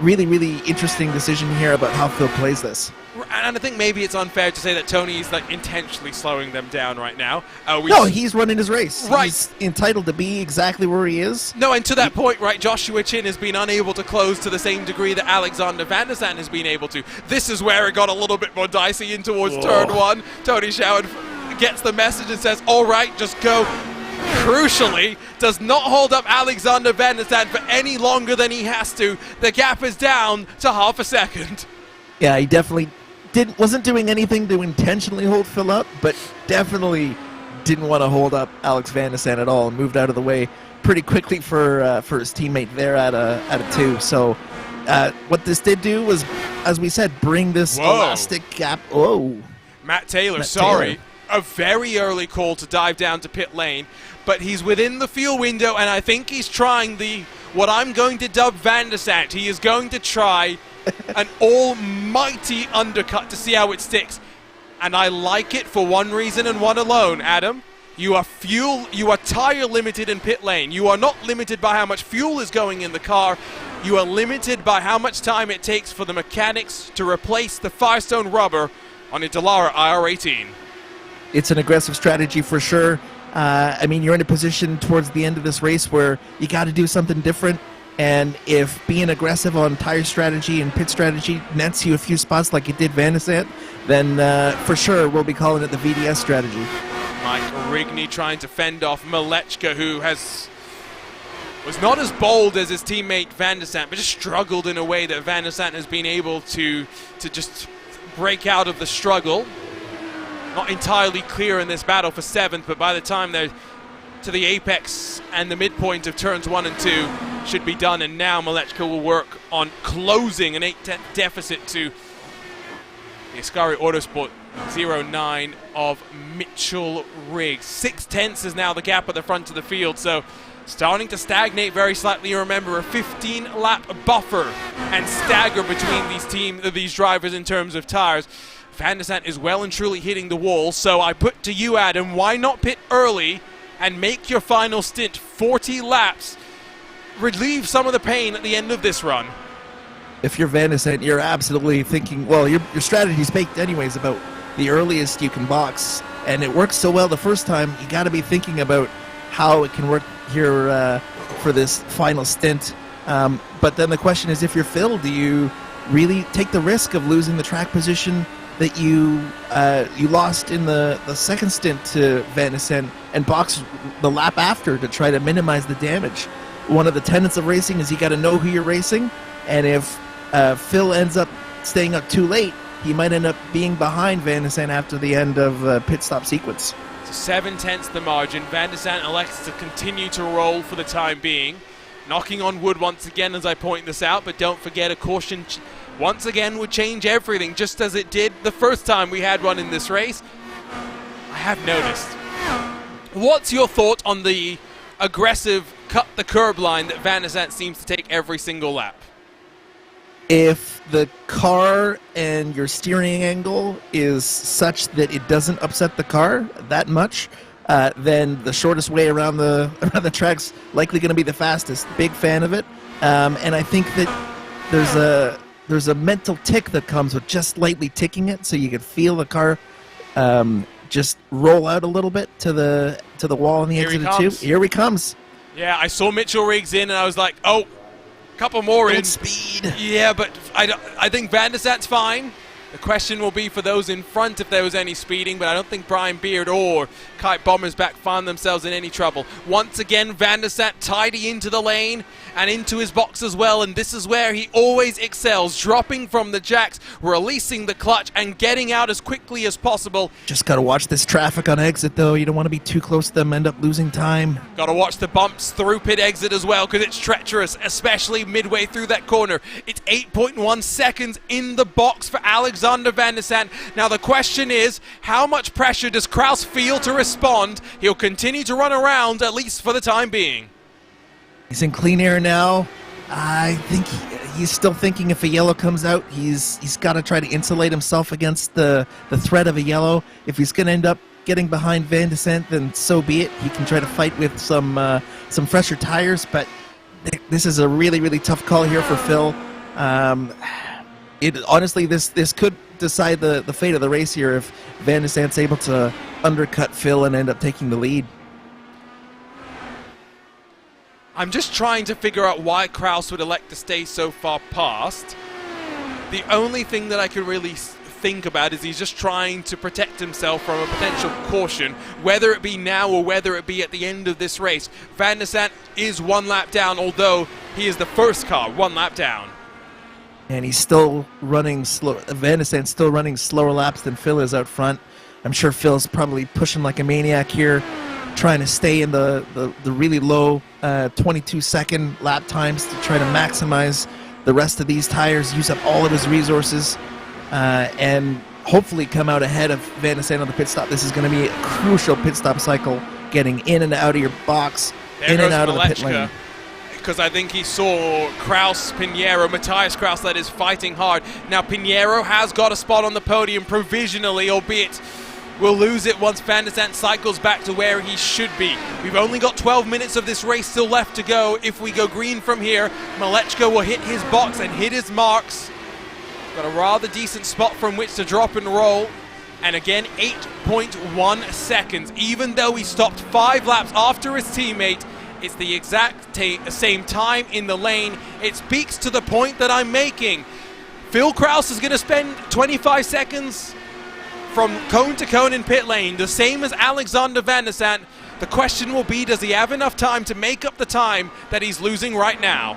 really, really interesting decision here about how Phil plays this. And I think maybe it's unfair to say that Tony's like intentionally slowing them down right now. No, he's running his race. Right. He's entitled to be exactly where he is. No, and to that point, right, Joshua Chin has been unable to close to the same degree that Alexander Van der Zandt has been able to. This is where it got a little bit more dicey in towards turn one. Tony Schowen gets the message and says, all right, just go. Crucially, does not hold up Alexander Van der Zandt for any longer than he has to. The gap is down to half a second. Yeah, he definitely wasn't doing anything to intentionally hold Phil up, but definitely didn't want to hold up Alex Van der Zandt at all, and moved out of the way pretty quickly for his teammate there at a 2. So what this did do was, as we said, bring this elastic gap. Oh, Matt Taylor, sorry. A very early call to dive down to pit lane, but he's within the fuel window, and I think he's trying what I'm going to dub Van der Zandt. He is going to try an almighty undercut to see how it sticks. And I like it for one reason and one alone, Adam. You are tire limited in pit lane. You are not limited by how much fuel is going in the car. You are limited by how much time it takes for the mechanics to replace the Firestone rubber on a Dallara IR18. It's an aggressive strategy for sure. I mean, you're in a position towards the end of this race where you got to do something different. And if being aggressive on tire strategy and pit strategy nets you a few spots like it did Van der Zandt, then for sure we'll be calling it the VDS strategy. Mike Rigney trying to fend off Malechka, who was not as bold as his teammate Van der Zandt, but just struggled in a way that Van der Zandt has been able to just break out of the struggle. Not entirely clear in this battle for 7th, but by the time they're to the apex and the midpoint of turns 1 and 2 should be done, and now Malechka will work on closing an 8-10 deficit to the Ascari Autosport 09 of Mitchell Riggs. 6/10 is now the gap at the front of the field, so starting to stagnate very slightly. Remember, a 15-lap buffer and stagger between these drivers in terms of tires. Van der Zandt is well and truly hitting the wall, so I put to you, Adam, why not pit early and make your final stint 40 laps, relieve some of the pain at the end of this run? If you're Van der Zandt, you're absolutely thinking, well, your strategy's baked anyways about the earliest you can box, and it works so well the first time, you got to be thinking about how it can work here for this final stint. But then the question is, if you're Phil, do you really take the risk of losing the track position that you lost in the second stint to Van der Zandt and box the lap after to try to minimize the damage? One of the tenets of racing is you got to know who you're racing, and if Phil ends up staying up too late, he might end up being behind Van der Zandt after the end of the pit stop sequence. So 7/10 the margin. Van der Zandt elects to continue to roll for the time being, knocking on wood once again as I point this out, but don't forget a caution once again would change everything, just as it did the first time we had one in this race. I have noticed. What's your thought on the aggressive cut the curb line that Van der Zandt seems to take every single lap? If the car and your steering angle is such that it doesn't upset the car that much, then the shortest way around the track's likely going to be the fastest. Big fan of it, and I think that there's a mental tick that comes with just lightly ticking it, so you can feel the car just roll out a little bit to the wall on the exit of 2. Here he comes. Yeah, I saw Mitchell Riggs in, and I was like, oh, a couple more in. Speed. Yeah, but I think Van der Sant's fine. The question will be for those in front if there was any speeding, but I don't think Brian Beard or Kite Bombersback found themselves in any trouble. Once again, Van der Sant tidy into the lane and into his box as well, and this is where he always excels, dropping from the jacks, releasing the clutch, and getting out as quickly as possible. Just got to watch this traffic on exit, though. You don't want to be too close to them, end up losing time. Got to watch the bumps through pit exit as well, because it's treacherous, especially midway through that corner. It's 8.1 seconds in the box for Alexander Van der Sant. Now the question is, how much pressure does Kraus feel to respond? He'll continue to run around, at least for the time being. He's in clean air now. I think he's still thinking if a yellow comes out, he's got to try to insulate himself against the threat of a yellow. If he's going to end up getting behind Van der Sant, then so be it. He can try to fight with some fresher tires, but this is a really, really tough call here for Phil. Honestly, this could decide the fate of the race here if Van der Sant's able to undercut Phil and end up taking the lead. I'm just trying to figure out why Kraus would elect to stay so far past. The only thing that I can really think about is he's just trying to protect himself from a potential caution, whether it be now or whether it be at the end of this race. Van der Sant is 1 lap down, although he is the first car 1 lap down. And he's still running slow. Van der Sant's still running slower laps than Phil is out front. I'm sure Phil's probably pushing like a maniac here, trying to stay in the really low 22-second lap times to try to maximize the rest of these tires, use up all of his resources, and hopefully come out ahead of Van der Sant on the pit stop. This is going to be a crucial pit stop cycle, getting in and out of your box, in and out of the pit lane. Because I think he saw Kraus, Pinheiro, Matthias Kraus, that is fighting hard. Now Pinheiro has got a spot on the podium provisionally, albeit we'll lose it once Van der Sant cycles back to where he should be. We've only got 12 minutes of this race still left to go. If we go green from here, Malechko will hit his box and hit his marks. Got a rather decent spot from which to drop and roll. And again, 8.1 seconds. Even though he stopped 5 laps after his teammate, it's the exact same time in the lane. It speaks to the point that I'm making. Phil Kraus is going to spend 25 seconds from cone to cone in pit lane, the same as Alexander Van der Sant. The question will be, does he have enough time to make up the time that he's losing right now?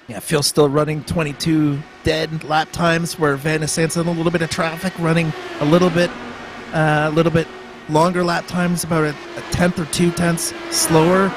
Yeah, Phil's still running 22 dead lap times, where Van der Sant's in a little bit of traffic, running a little bit longer lap times, about a tenth or 2 tenths slower.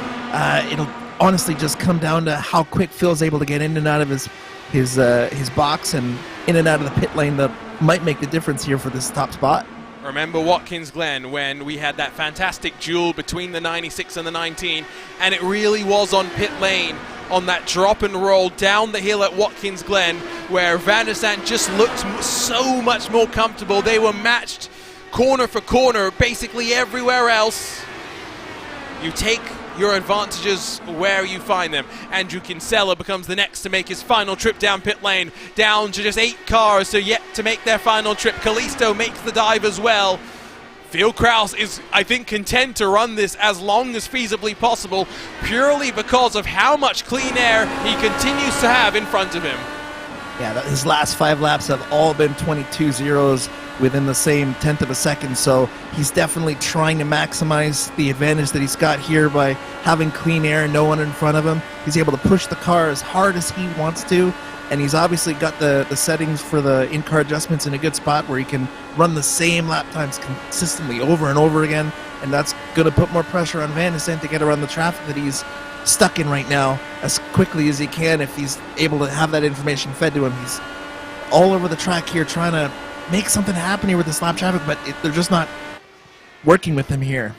It'll honestly just come down to how quick Phil's able to get in and out of his box and in and out of the pit lane that might make the difference here for this top spot. Remember Watkins Glen when we had that fantastic duel between the 96 and the 19, and it really was on pit lane on that drop and roll down the hill at Watkins Glen where Van der Sant just looked so much more comfortable. They were matched corner for corner basically everywhere else. You take your advantages where you find them. Andrew Kinsella becomes the next to make his final trip down pit lane, down to just 8 cars so yet to make their final trip. Callisto makes the dive as well. Phil Kraus is, I think, content to run this as long as feasibly possible, purely because of how much clean air he continues to have in front of him. Yeah, his last 5 laps have all been 22 zeros within the same tenth of a second, so he's definitely trying to maximize the advantage that he's got here by having clean air and no one in front of him. He's able to push the car as hard as he wants to, and he's obviously got the settings for the in-car adjustments in a good spot where he can run the same lap times consistently over and over again, and that's going to put more pressure on Van der Sant to get around the traffic that he's stuck in right now as quickly as he can if he's able to have that information fed to him. He's all over the track here trying to make something happen here with this lap traffic, but they're just not working with him here.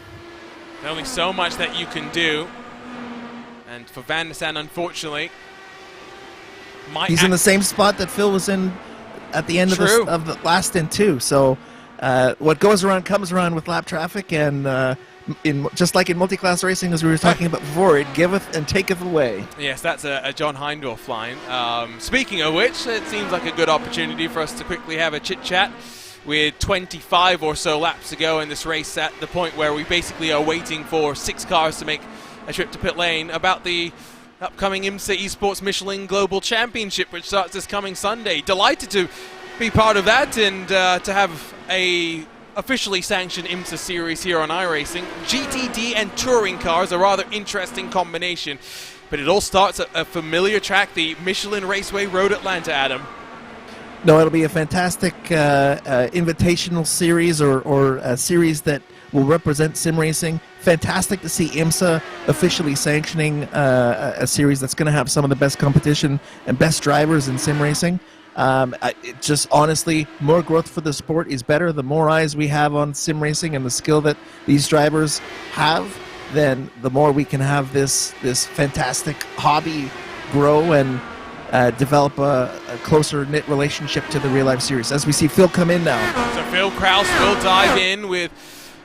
There's only so much that you can do, and for Van der Sant, unfortunately, he's in the same spot that Phil was in at the end of the last stint too. So what goes around comes around with lap traffic, and just like in multi-class racing, as we were talking about before, it giveth and taketh away. Yes, that's a John Heindorf line. Speaking of which, it seems like a good opportunity for us to quickly have a chit-chat with 25 or so laps to go in this race, at the point where we basically are waiting for 6 cars to make a trip to pit lane, about the upcoming IMSA Esports Michelin Global Championship, which starts this coming Sunday. Delighted to be part of that and to have a officially sanctioned IMSA series here on iRacing. GTD and touring cars, a rather interesting combination, but it all starts at a familiar track, the Michelin Raceway Road Atlanta, Adam. No, it'll be a fantastic invitational series or a series that will represent sim racing. Fantastic to see IMSA officially sanctioning a series that's going to have some of the best competition and best drivers in sim racing. It just honestly, more growth for the sport is better. The more eyes we have on sim racing and the skill that these drivers have, then the more we can have this fantastic hobby grow and develop a closer knit relationship to the real life series. As we see Phil come in now. So Phil Kraus will dive in with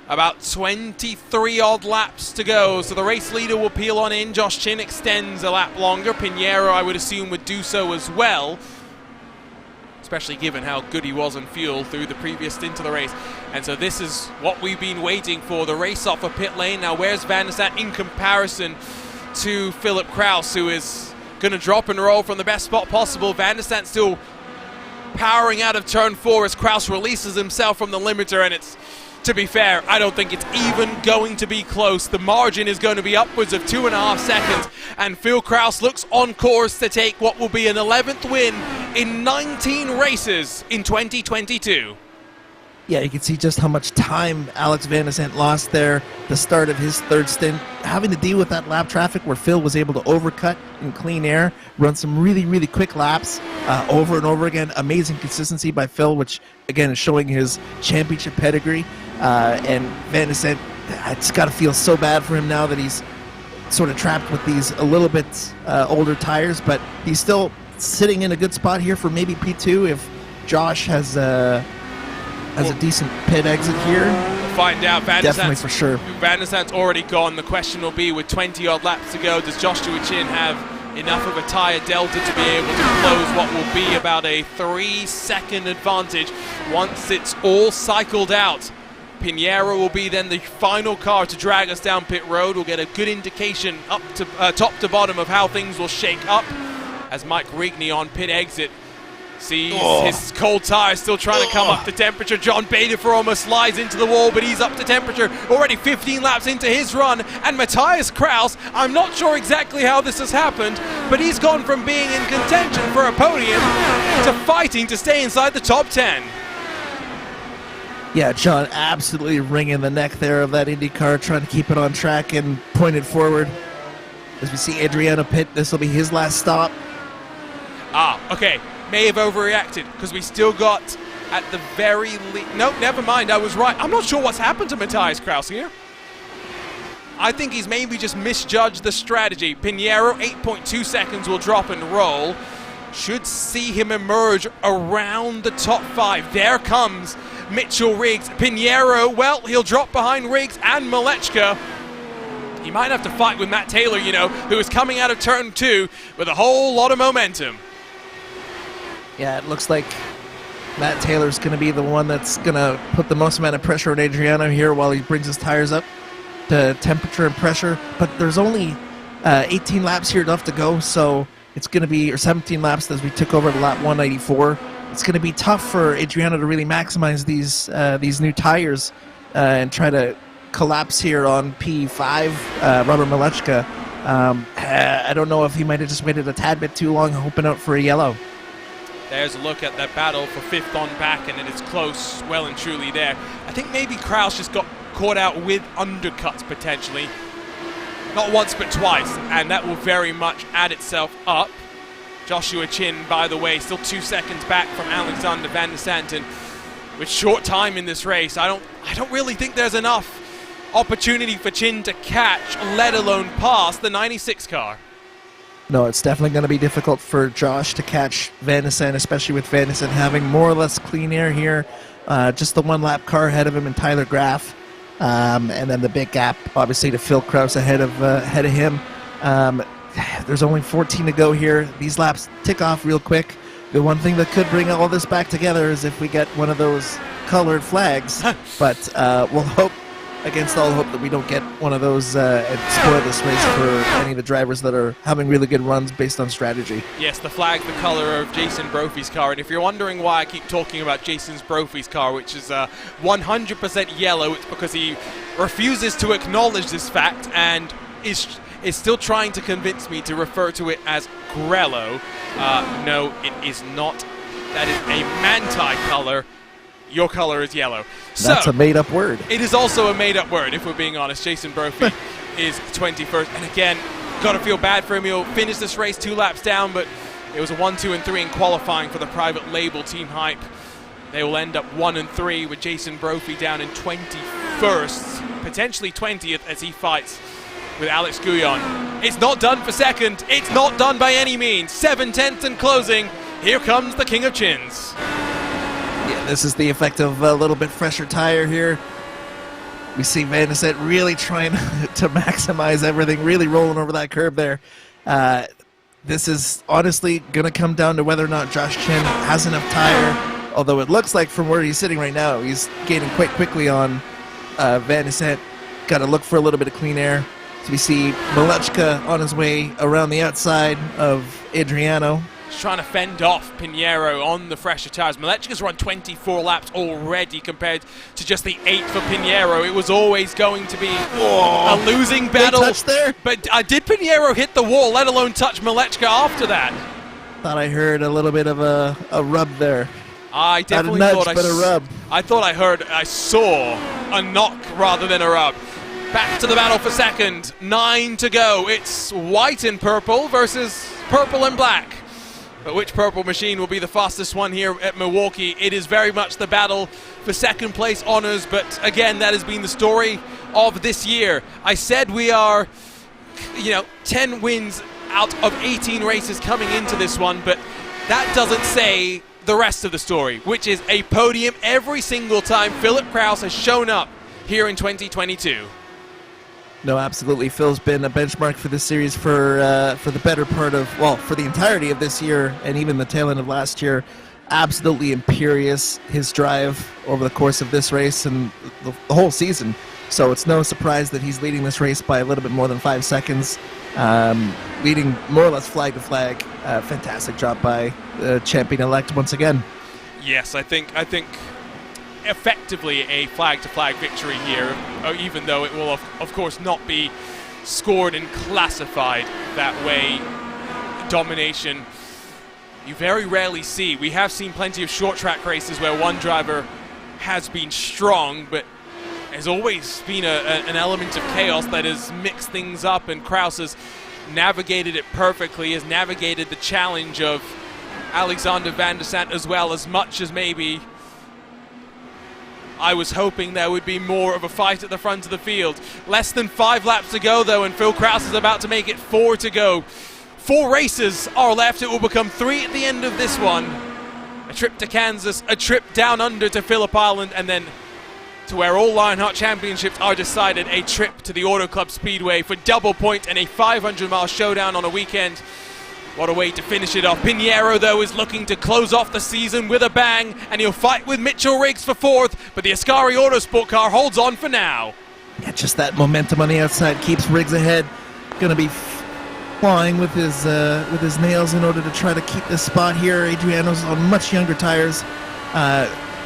about 23 odd laps to go. So the race leader will peel on in. Josh Chin extends a lap longer. Pinheiro, I would assume, would do so as well, especially given how good he was on fuel through the previous stint of the race. And so this is what we've been waiting for, the race off of pit lane. Now where's Van der Sat in comparison to Philip Kraus, who is going to drop and roll from the best spot possible. Van der Sat still powering out of turn 4 as Kraus releases himself from the limiter, and it's, to be fair, I don't think it's even going to be close. The margin is going to be upwards of 2.5 seconds, and Phil Kraus looks on course to take what will be an 11th win in 19 races in 2022. Yeah, you can see just how much time Alex Van der Sat lost there, the start of his third stint, having to deal with that lap traffic where Phil was able to overcut in clean air, run some really, really quick laps over and over again. Amazing consistency by Phil, which, again, is showing his championship pedigree. And Van der Sat, it's got to feel so bad for him now that he's sort of trapped with these a little bit older tires, but he's still sitting in a good spot here for maybe P2 if Josh has a decent pit exit here. We'll find out. Definitely for sure. Van der Sat's already gone. The question will be, with 20 odd laps to go, does Joshua Chin have enough of a tyre delta to be able to close what will be about a 3-second advantage once it's all cycled out? Pinheiro will be then the final car to drag us down pit road. We'll get a good indication up to top to bottom of how things will shake up as Mike Rigney on pit exit sees his cold tire still trying to come up to temperature. John Bader almost slides into the wall, but he's up to temperature already 15 laps into his run. And Matthias Kraus, I'm not sure exactly how this has happened, but he's gone from being in contention for a podium to fighting to stay inside the top 10. Yeah, John absolutely wringing the neck there of that Indy car, trying to keep it on track and point it forward. As we see Adriano pit, this will be his last stop. Okay. May have overreacted because we still got at the very least. Nope, never mind. I was right. I'm not sure what's happened to Matthias Kraus here. I think he's maybe just misjudged the strategy. Pinheiro, 8.2 seconds will drop and roll. Should see him emerge around the top 5. There comes Mitchell Riggs. Pinheiro, well, he'll drop behind Riggs and Malechka. He might have to fight with Matt Taylor, who is coming out of turn 2 with a whole lot of momentum. Yeah, it looks like Matt Taylor's going to be the one that's going to put the most amount of pressure on Adriano here while he brings his tires up to temperature and pressure. But there's only 18 laps here left to go, so it's going to be, or 17 laps as we took over to lap 194. It's going to be tough for Adriano to really maximize these new tires and try to collapse here on P5, Robert Malechka. I don't know if he might have just waited a tad bit too long, hoping out for a yellow. There's a look at that battle for 5th on back, and it is close, well and truly there. I think maybe Kraus just got caught out with undercuts, potentially. Not once, but twice, and that will very much add itself up. Joshua Chin, by the way, still 2 seconds back from Alexander Van der Sat, and with short time in this race, I don't really think there's enough opportunity for Chin to catch, let alone pass, the 96 car. No, it's definitely going to be difficult for Josh to catch Van der Sat, especially with Van der Sat having more or less clean air here. Just the one-lap car ahead of him and Tyler Graff. And then the big gap, obviously, to Phil Kraus ahead of him. There's only 14 to go here. These laps tick off real quick. The one thing that could bring all this back together is if we get one of those colored flags. But we'll hope against all hope that we don't get one of those and spoil this race for any of the drivers that are having really good runs based on strategy. Yes, the flag's the color of Jason Brophy's car, and if you're wondering why I keep talking about Jason Brophy's car, which is 100% yellow, it's because he refuses to acknowledge this fact and is still trying to convince me to refer to it as Grello. No, it is not. That is a Manti color. Your color is yellow. That's a made-up word. It is also a made-up word, if we're being honest. Jason Brophy is 21st. And again, got to feel bad for him. He'll finish this race 2 laps down, but it was a 1, 2, and 3 in qualifying for the private label Team Hype. They will end up 1 and 3 with Jason Brophy down in 21st, potentially 20th as he fights with Alex Guyon. It's not done for second. It's not done by any means. 7/10 and closing. Here comes the King of Chins. Yeah, this is the effect of a little bit fresher tire here. We see Van de Sant really trying to maximize everything, really rolling over that curb there. This is honestly going to come down to whether or not Josh Chen has enough tire, although it looks like from where he's sitting right now, he's gaining quite quickly on Van de Sant. Got to look for a little bit of clean air. So we see Malechka on his way around the outside of Adriano. He's trying to fend off Pinheiro on the fresher tires. Malechka's run 24 laps already compared to just the 8 for Pinheiro. It was always going to be a losing battle. Touch there? But did Pinheiro hit the wall, let alone touch Malechka after that? Thought I heard a little bit of a rub there. I definitely Not a thought nudge, but a rub. I saw a knock rather than a rub. Back to the battle for second. 9 to go. It's white and purple versus purple and black. But which purple machine will be the fastest one here at Milwaukee? It is very much the battle for second place honors, but again, that has been the story of this year. I said we are, 10 wins out of 18 races coming into this one, but that doesn't say the rest of the story, which is a podium every single time Philip Kraus has shown up here in 2022. No, absolutely. Phil's been a benchmark for this series for the better part of, for the entirety of this year and even the tail end of last year. Absolutely imperious, his drive over the course of this race and the whole season. So it's no surprise that he's leading this race by a little bit more than 5 seconds, leading more or less flag to flag. Fantastic job by the champion-elect once again. Yes, I think effectively a flag-to-flag victory here, even though it will of course not be scored and classified that way. Domination you very rarely see. We have seen plenty of short track races where one driver has been strong, but there's always been an element of chaos that has mixed things up, and Kraus has navigated it perfectly, has navigated the challenge of Alexander Van de Sant as well, as much as maybe I was hoping there would be more of a fight at the front of the field. Less than 5 laps to go, though, and Phil Kraus is about to make it 4 to go. 4 races are left. It will become 3 at the end of this one. A trip to Kansas, a trip down under to Phillip Island, and then to where all Lionheart Championships are decided, a trip to the Auto Club Speedway for double point and a 500-mile showdown on a weekend. What a way to finish it off. Pinheiro, though, is looking to close off the season with a bang, and he'll fight with Mitchell Riggs for 4th, but the Ascari Autosport car holds on for now. Yeah, just that momentum on the outside keeps Riggs ahead. Going to be clawing with his nails in order to try to keep this spot here. Adriano's on much younger tires.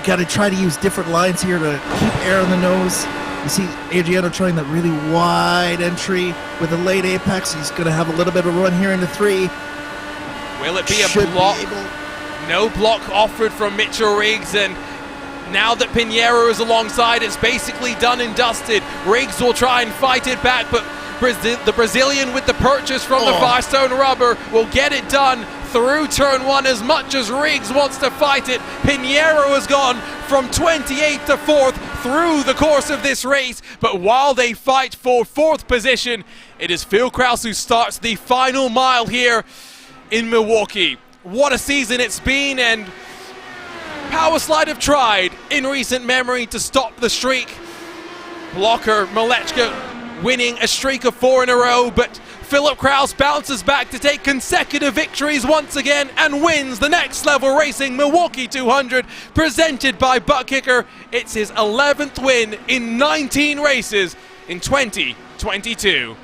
Got to try to use different lines here to keep air on the nose. You see Adriano trying that really wide entry with a late apex. He's going to have a little bit of a run here into 3. Will it be a block? No block offered from Mitchell Riggs, and now that Pinheiro is alongside, it's basically done and dusted. Riggs will try and fight it back, but the Brazilian with the purchase from the Firestone rubber will get it done through turn 1 as much as Riggs wants to fight it. Pinheiro has gone from 28th to 4th through the course of this race, but while they fight for 4th position, it is Phil Kraus who starts the final mile here in Milwaukee. What a season it's been, and Powerslide have tried in recent memory to stop the streak. Blocker Malechka winning a streak of 4 in a row, but Philip Kraus bounces back to take consecutive victories once again and wins the Next Level Racing Milwaukee 200 presented by Butt Kicker. It's his 11th win in 19 races in 2022.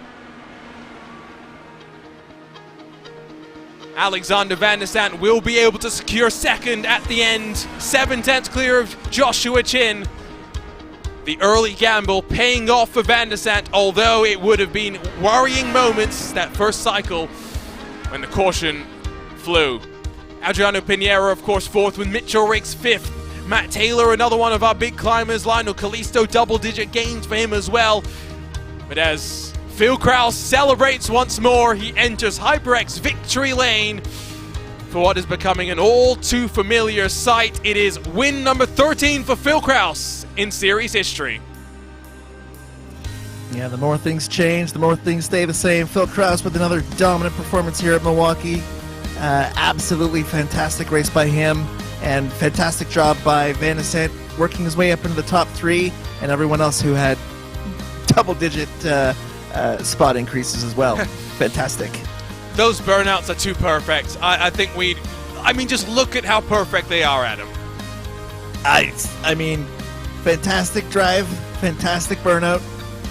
Alexander Van der Sant will be able to secure second at the end, 7/10 clear of Joshua Chin. The early gamble paying off for Van der Sant, although it would have been worrying moments that first cycle when the caution flew. Adriano Pinheiro, of course, fourth, with Mitchell Riggs fifth. Matt Taylor, another one of our big climbers. Lionel Kalisto, double-digit gains for him as well. But as Phil Kraus celebrates once more, he enters HyperX victory lane for what is becoming an all-too familiar sight. It is win number 13 for Phil Kraus in series history. Yeah, the more things change, the more things stay the same. Phil Kraus with another dominant performance here at Milwaukee. Absolutely fantastic race by him, and fantastic job by Van der Sant working his way up into the top three, and everyone else who had double-digit spot increases as well. Fantastic. Those burnouts are too perfect. I think just look at how perfect they are, Adam. I mean, fantastic drive, fantastic burnout.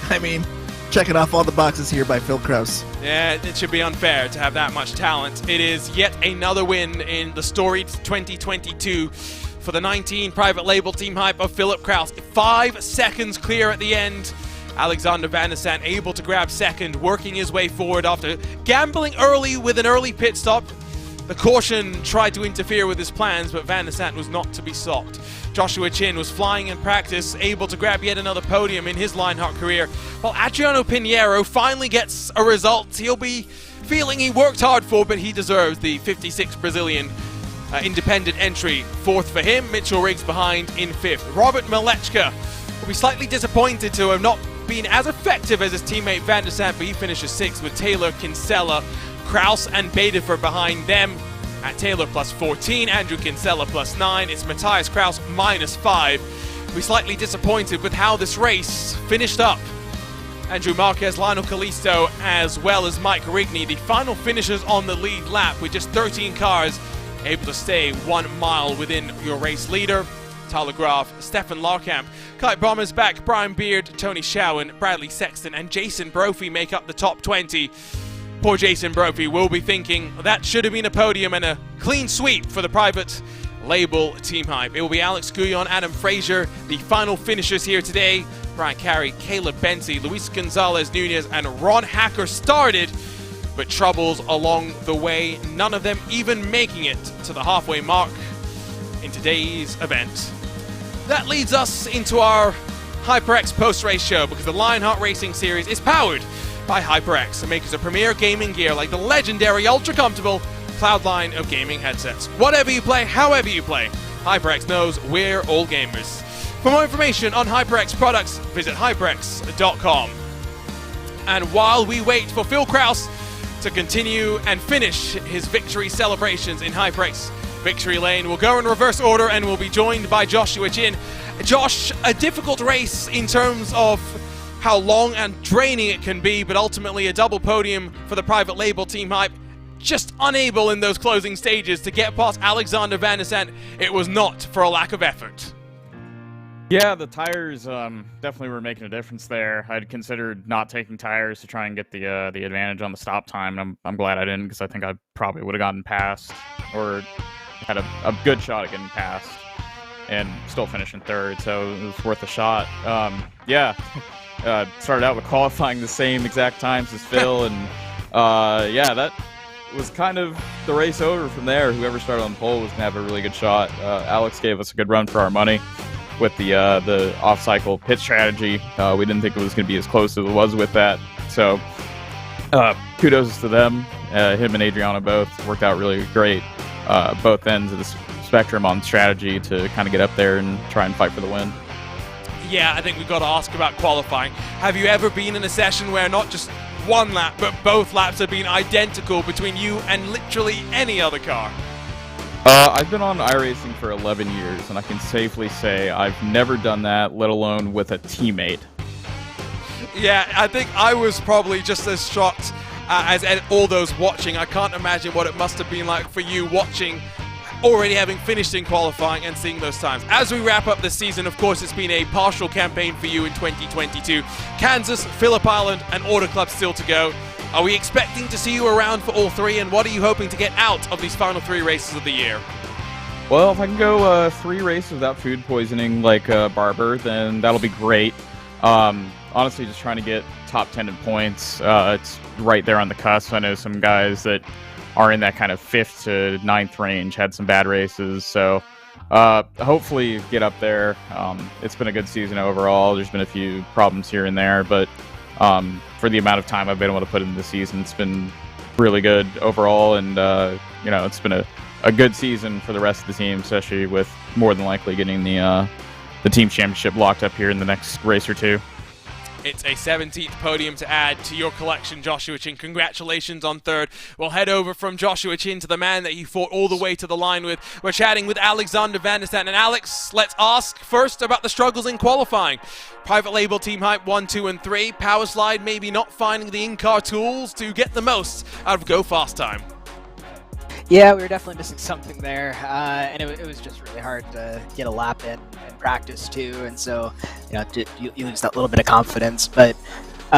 I mean, checking off all the boxes here by Phil Kraus. Yeah, it should be unfair to have that much talent. It is yet another win in the storied 2022 for the 19 private label team hype of Philip Kraus. 5 seconds clear at the end. Alexander Van der Sant able to grab second, working his way forward after gambling early with an early pit stop. The caution tried to interfere with his plans, but Van der Sant was not to be stopped. Joshua Chin was flying in practice, able to grab yet another podium in his Lionheart career, while Adriano Pinheiro finally gets a result he'll be feeling he worked hard for, but he deserves the 56 Brazilian independent entry. Fourth for him, Mitchell Riggs behind in fifth. Robert Malechka will be slightly disappointed to have not been as effective as his teammate Van der Sant, but he finishes sixth with Taylor, Kinsella, Kraus and Badeford behind them. At Taylor plus 14, Andrew Kinsella plus 9, it's Matthias Kraus minus 5. We're slightly disappointed with how this race finished up. Andrew Marquez, Lionel Kalisto, as well as Mike Rigney, the final finishers on the lead lap with just 13 cars able to stay 1 mile within your race leader. Tyler Graf, Stefan Larkamp, Kite Bombers back, Brian Beard, Tony Showen, Bradley Sexton and Jason Brophy make up the top 20. Poor Jason Brophy will be thinking that should have been a podium and a clean sweep for the private label team hype. It will be Alex Guyon, Adam Frazier, the final finishers here today. Brian Carey, Caleb Bensi, Luis Gonzalez Nunez and Ron Hacker started, but troubles along the way, none of them even making it to the halfway mark in today's event. That leads us into our HyperX post-race show, because the Lionheart Racing Series is powered by HyperX, makers of premier gaming gear like the legendary ultra-comfortable Cloudline of gaming headsets. Whatever you play, however you play, HyperX knows we're all gamers. For more information on HyperX products, visit hyperx.com. And while we wait for Phil Kraus to continue and finish his victory celebrations in HyperX victory lane, we'll go in reverse order and we'll be joined by Joshua Chin. Josh, a difficult race in terms of how long and draining it can be, but ultimately a double podium for the private label team hype. Just unable in those closing stages to get past Alexander Van der Sant. It was not for a lack of effort. Yeah, the tires definitely were making a difference there. I'd considered not taking tires to try and get the advantage on the stop time, and I'm glad I didn't, because I think I probably would have gotten past, or had a good shot at getting past, and still finishing third, so it was worth a shot. Started out with qualifying the same exact times as Phil, and that was kind of the race over from there. Whoever started on the pole was going to have a really good shot. Alex gave us a good run for our money with the off-cycle pit strategy. We didn't think it was going to be as close as it was with that. So kudos to them. Him and Adriano both worked out really great. Both ends of the spectrum on strategy to kind of get up there and try and fight for the win. Yeah, I think we've got to ask about qualifying. Have you ever been in a session where not just one lap, but both laps have been identical between you and literally any other car? I've been on iRacing for 11 years, and I can safely say I've never done that, let alone with a teammate. Yeah, I think I was probably just as shocked as all those watching, I can't imagine what it must have been like for you watching, already having finished in qualifying and seeing those times. As we wrap up this season, of course, it's been a partial campaign for you in 2022. Kansas, Phillip Island, and Auto Club still to go. Are we expecting to see you around for all three, and what are you hoping to get out of these final 3 races of the year? Well, if I can go 3 races without food poisoning like Barber, then that'll be great. Honestly, just trying to get top 10 in points. It's right there on the cusp. I know some guys that are in that kind of 5th to 9th range had some bad races, so hopefully get up there. It's been a good season overall. There's been a few problems here and there, but for the amount of time I've been able to put into the season, it's been really good overall, and it's been a good season for the rest of the team, especially with more than likely getting the team championship locked up here in the next race or two. It's a 17th podium to add to your collection, Joshua Chin. Congratulations on 3rd. We'll head over from Joshua Chin to the man that he fought all the way to the line with. We're chatting with Alexander Van der Stat. And Alex, let's ask first about the struggles in qualifying. Private label team hype 1, 2, and 3. Power Slide maybe not finding the in-car tools to get the most out of Go Fast time. Yeah, we were definitely missing something there, and it was just really hard to get a lap in practice too, and so you lose that little bit of confidence. But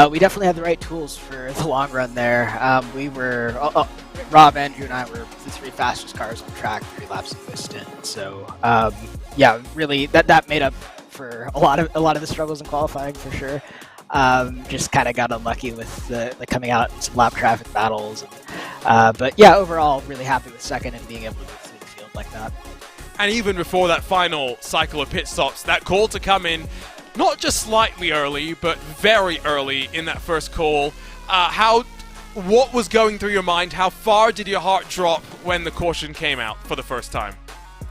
we definitely had the right tools for the long run there. We were Rob, Andrew, and I were the 3 fastest cars on track 3 laps of the stint. So yeah, really that made up for a lot of the struggles in qualifying for sure. Just kind of got unlucky with the coming out in some lap traffic battles. But yeah, overall, really happy with 2nd and being able to move through the field like that. And even before that final cycle of pit stops, that call to come in, not just slightly early, but very early in that first call. What was going through your mind? How far did your heart drop when the caution came out for the first time?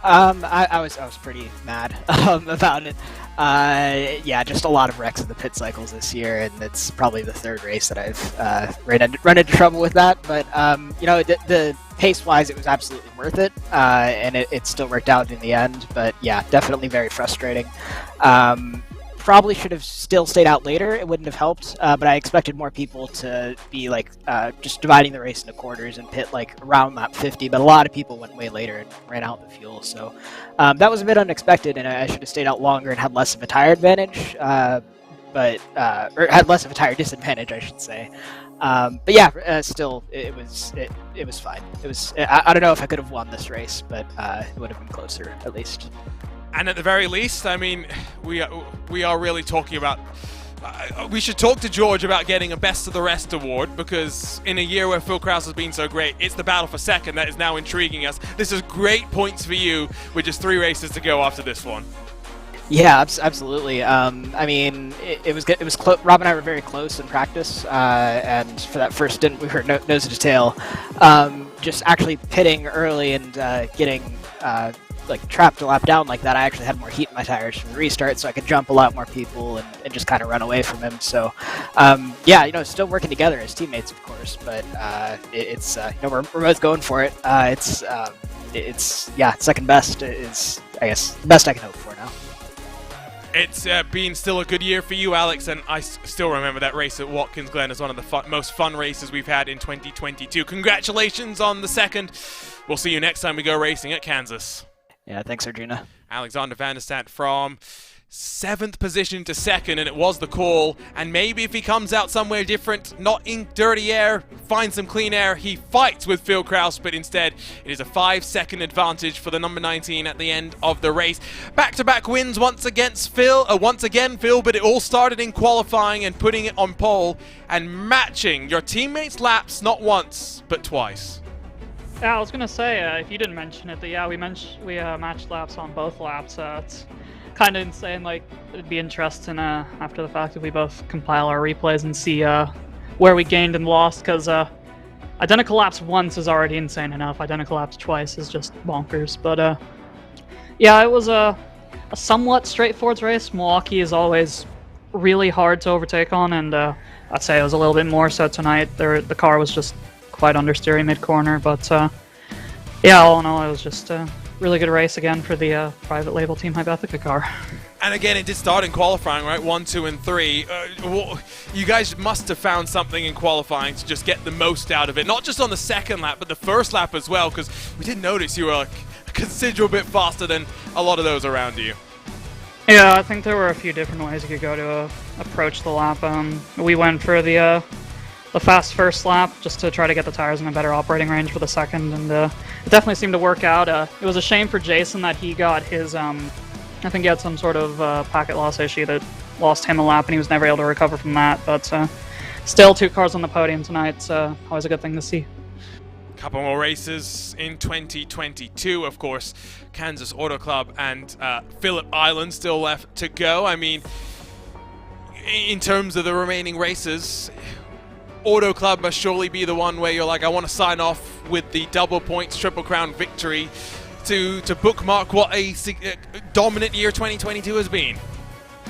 I was pretty mad about it. Yeah, just a lot of wrecks in the pit cycles this year, and it's probably the 3rd race that I've run into trouble with that. But the pace-wise, it was absolutely worth it, and it still worked out in the end. But yeah, definitely very frustrating. Probably should have still stayed out later. It wouldn't have helped, but I expected more people to be just dividing the race into quarters and pit around lap 50. But a lot of people went way later and ran out the fuel. So that was a bit unexpected, and I should have stayed out longer and had less of a tire advantage, or had less of a tire disadvantage, I should say. But yeah, still it was fine. I don't know if I could have won this race, but it would have been closer at least. And at the very least, I mean, we are really talking about... we should talk to George about getting a Best of the Rest award, because in a year where Phil Krause has been so great, it's the battle for 2nd that is now intriguing us. This is great points for you with just 3 races to go after this one. Yeah, absolutely. I mean, it was close. Rob and I were very close in practice, and for that first stint, we were nose to tail. Just actually pitting early and getting trapped a lap down like that, I actually had more heat in my tires from the restart, so I could jump a lot more people and just kind of run away from him. So yeah, still working together as teammates, of course, but it's we're both going for it. It's 2nd best is, I guess, the best I can hope for now. It's been still a good year for you, Alex, and I still remember that race at Watkins Glen as one of the most fun races we've had in 2022. Congratulations on the 2nd. We'll see you next time we go racing at Kansas. Yeah, thanks, Arjuna. Alexander Van der Stat from 7th position to 2nd, and it was the call. And maybe if he comes out somewhere different, not in dirty air, finds some clean air, he fights with Phil Krause, but instead it is a 5-second advantage for the number 19 at the end of the race. Back-to-back wins once again, Phil, but it all started in qualifying and putting it on pole and matching your teammates' laps not once, but twice. Yeah, I was gonna say, if you didn't mention it, that yeah, we matched laps on both laps. It's kind of insane. It'd be interesting after the fact if we both compile our replays and see where we gained and lost, because identical laps once is already insane enough. Identical laps twice is just bonkers. But yeah, it was a somewhat straightforward race. Milwaukee is always really hard to overtake on, and I'd say it was a little bit more so tonight. The car was just quite understeering mid-corner, but yeah, all in all, it was just a really good race again for the private label Team Hypotheca car. And again, it did start in qualifying, right? 1, 2, and 3. You guys must have found something in qualifying to just get the most out of it. Not just on the second lap, but the first lap as well, because we did notice you were like a considerable bit faster than a lot of those around you. Yeah, I think there were a few different ways you could go to approach the lap. We went for the fast first lap just to try to get the tires in a better operating range for the second, and it definitely seemed to work out. It was a shame for Jason that he got his, I think he had some sort of packet loss issue that lost him a lap, and he was never able to recover from that. But still, 2 cars on the podium tonight, so always a good thing to see. Couple more races in 2022, of course. Kansas Auto Club and Phillip Island still left to go. I mean, in terms of the remaining races, Auto Club must surely be the one where you're like, I want to sign off with the double points, Triple Crown victory to bookmark what a dominant year 2022 has been.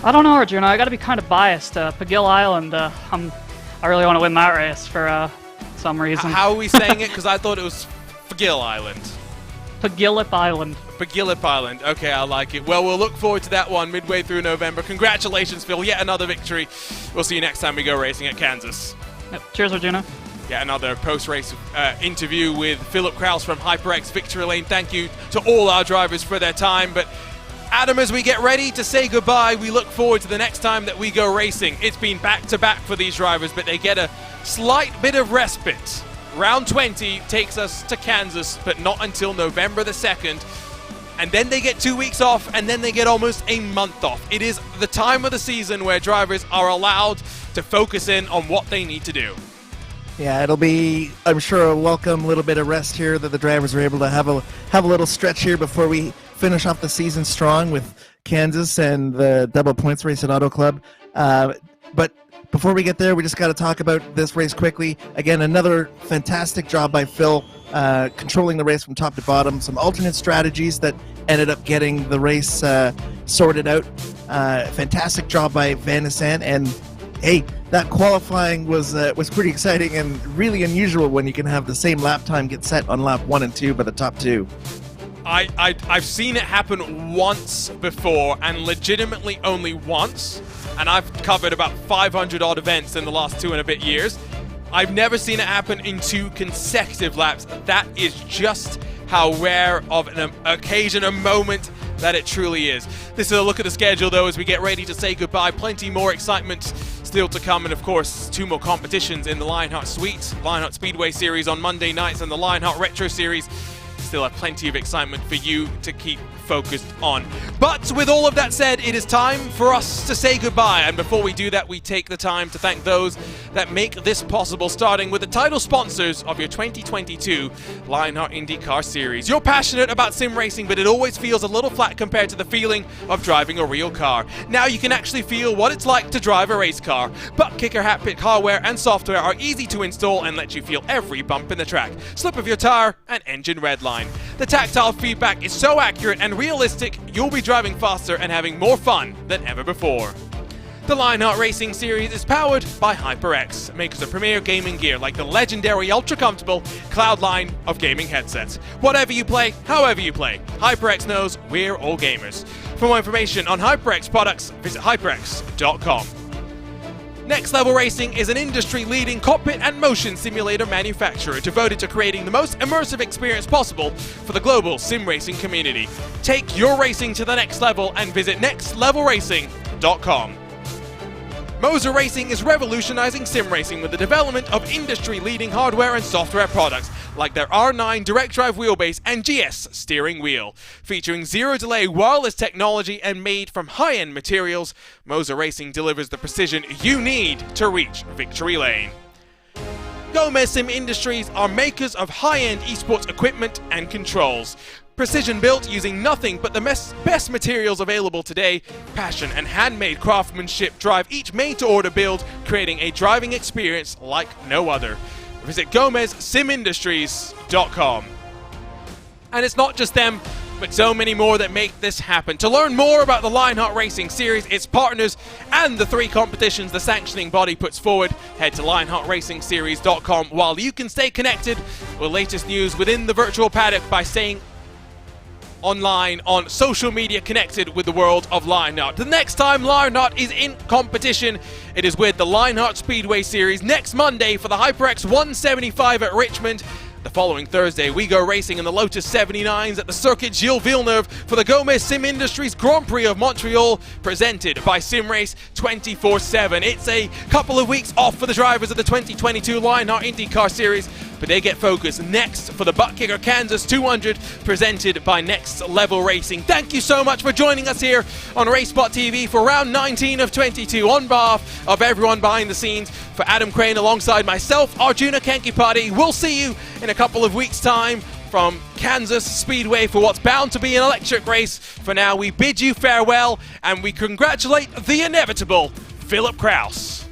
I don't know, Arjuna. I got to be kind of biased. Pagil Island, I really want to win that race for some reason. How are we saying it? Because I thought it was Pagil Island. Pagilip Island. Pagilip Island. Okay, I like it. Well, we'll look forward to that one midway through November. Congratulations, Phil. Yet another victory. We'll see you next time we go racing at Kansas. Yep. Cheers, Arjuna. Yeah, another post-race interview with Philip Kraus from HyperX Victory Lane. Thank you to all our drivers for their time. But Adam, as we get ready to say goodbye, we look forward to the next time that we go racing. It's been back-to-back for these drivers, but they get a slight bit of respite. Round 20 takes us to Kansas, but not until November the 2nd. And then they get 2 weeks off, and then they get almost a month off. It is the time of the season where drivers are allowed to focus in on what they need to do. Yeah, it'll be, I'm sure, a welcome little bit of rest here that the drivers are able to have a little stretch here before we finish off the season strong with Kansas and the double points race at Auto Club. But before we get there, we just got to talk about this race quickly. Again, another fantastic job by Phil, controlling the race from top to bottom. Some alternate strategies that ended up getting the race sorted out. Fantastic job by Van Nissan, and hey, that qualifying was pretty exciting and really unusual when you can have the same lap time get set on lap 1 and 2 by the top 2. I've seen it happen once before, and legitimately only once, and I've covered about 500 odd events in the last 2 and a bit years. I've never seen it happen in 2 consecutive laps. That is just how rare of an occasion, a moment that it truly is. This is a look at the schedule, though, as we get ready to say goodbye. Plenty more excitement still to come, and of course 2 more competitions in the Lionheart Suite, Lionheart Speedway Series on Monday nights, and the Lionheart Retro Series. Still have plenty of excitement for you to keep focused on. But with all of that said, it is time for us to say goodbye, and before we do that, we take the time to thank those that make this possible, starting with the title sponsors of your 2022 Lionheart IndyCar Series. You're passionate about sim racing, but it always feels a little flat compared to the feeling of driving a real car. Now you can actually feel what it's like to drive a race car. Butt Kicker Hat Pit hardware and software are easy to install and let you feel every bump in the track, slip of your tire, and engine redline. The tactile feedback is so accurate and realistic, you'll be driving faster and having more fun than ever before. The Lionheart Racing Series is powered by HyperX, makers of premier gaming gear like the legendary ultra-comfortable Cloud line of gaming headsets. Whatever you play, however you play, HyperX knows we're all gamers. For more information on HyperX products, visit hyperx.com. Next Level Racing is an industry-leading cockpit and motion simulator manufacturer devoted to creating the most immersive experience possible for the global sim racing community. Take your racing to the next level and visit nextlevelracing.com. Moser Racing is revolutionizing sim racing with the development of industry-leading hardware and software products like their R9 direct drive wheelbase and GS steering wheel. Featuring zero-delay wireless technology and made from high-end materials, Moser Racing delivers the precision you need to reach victory lane. Gomez Sim Industries are makers of high-end esports equipment and controls. Precision built using nothing but the best materials available today, passion and handmade craftsmanship drive each made-to-order build, creating a driving experience like no other. Visit GomezSimIndustries.com. And it's not just them, but so many more that make this happen. To learn more about the Lionheart Racing Series, its partners, and the 3 competitions the sanctioning body puts forward, head to LionheartRacingSeries.com, while you can stay connected with latest news within the virtual paddock by staying online on social media connected with the world of Lionheart. The next time Lionheart is in competition, it is with the Lionheart Speedway Series next Monday for the HyperX 175 at Richmond. The following Thursday, we go racing in the Lotus 79s at the Circuit Gilles Villeneuve for the Gomez Sim Industries Grand Prix of Montreal, presented by SimRace 24/7. It's a couple of weeks off for the drivers of the 2022 Lionheart IndyCar Series, but they get focused next for the Butt Kicker Kansas 200, presented by Next Level Racing. Thank you so much for joining us here on RaceSpot TV for round 19 of 22. On behalf of everyone behind the scenes, for Adam Crane alongside myself, Arjuna Kankipati, we'll see you in a couple of weeks' time from Kansas Speedway for what's bound to be an electric race. For now, we bid you farewell, and we congratulate the inevitable Philip Kraus.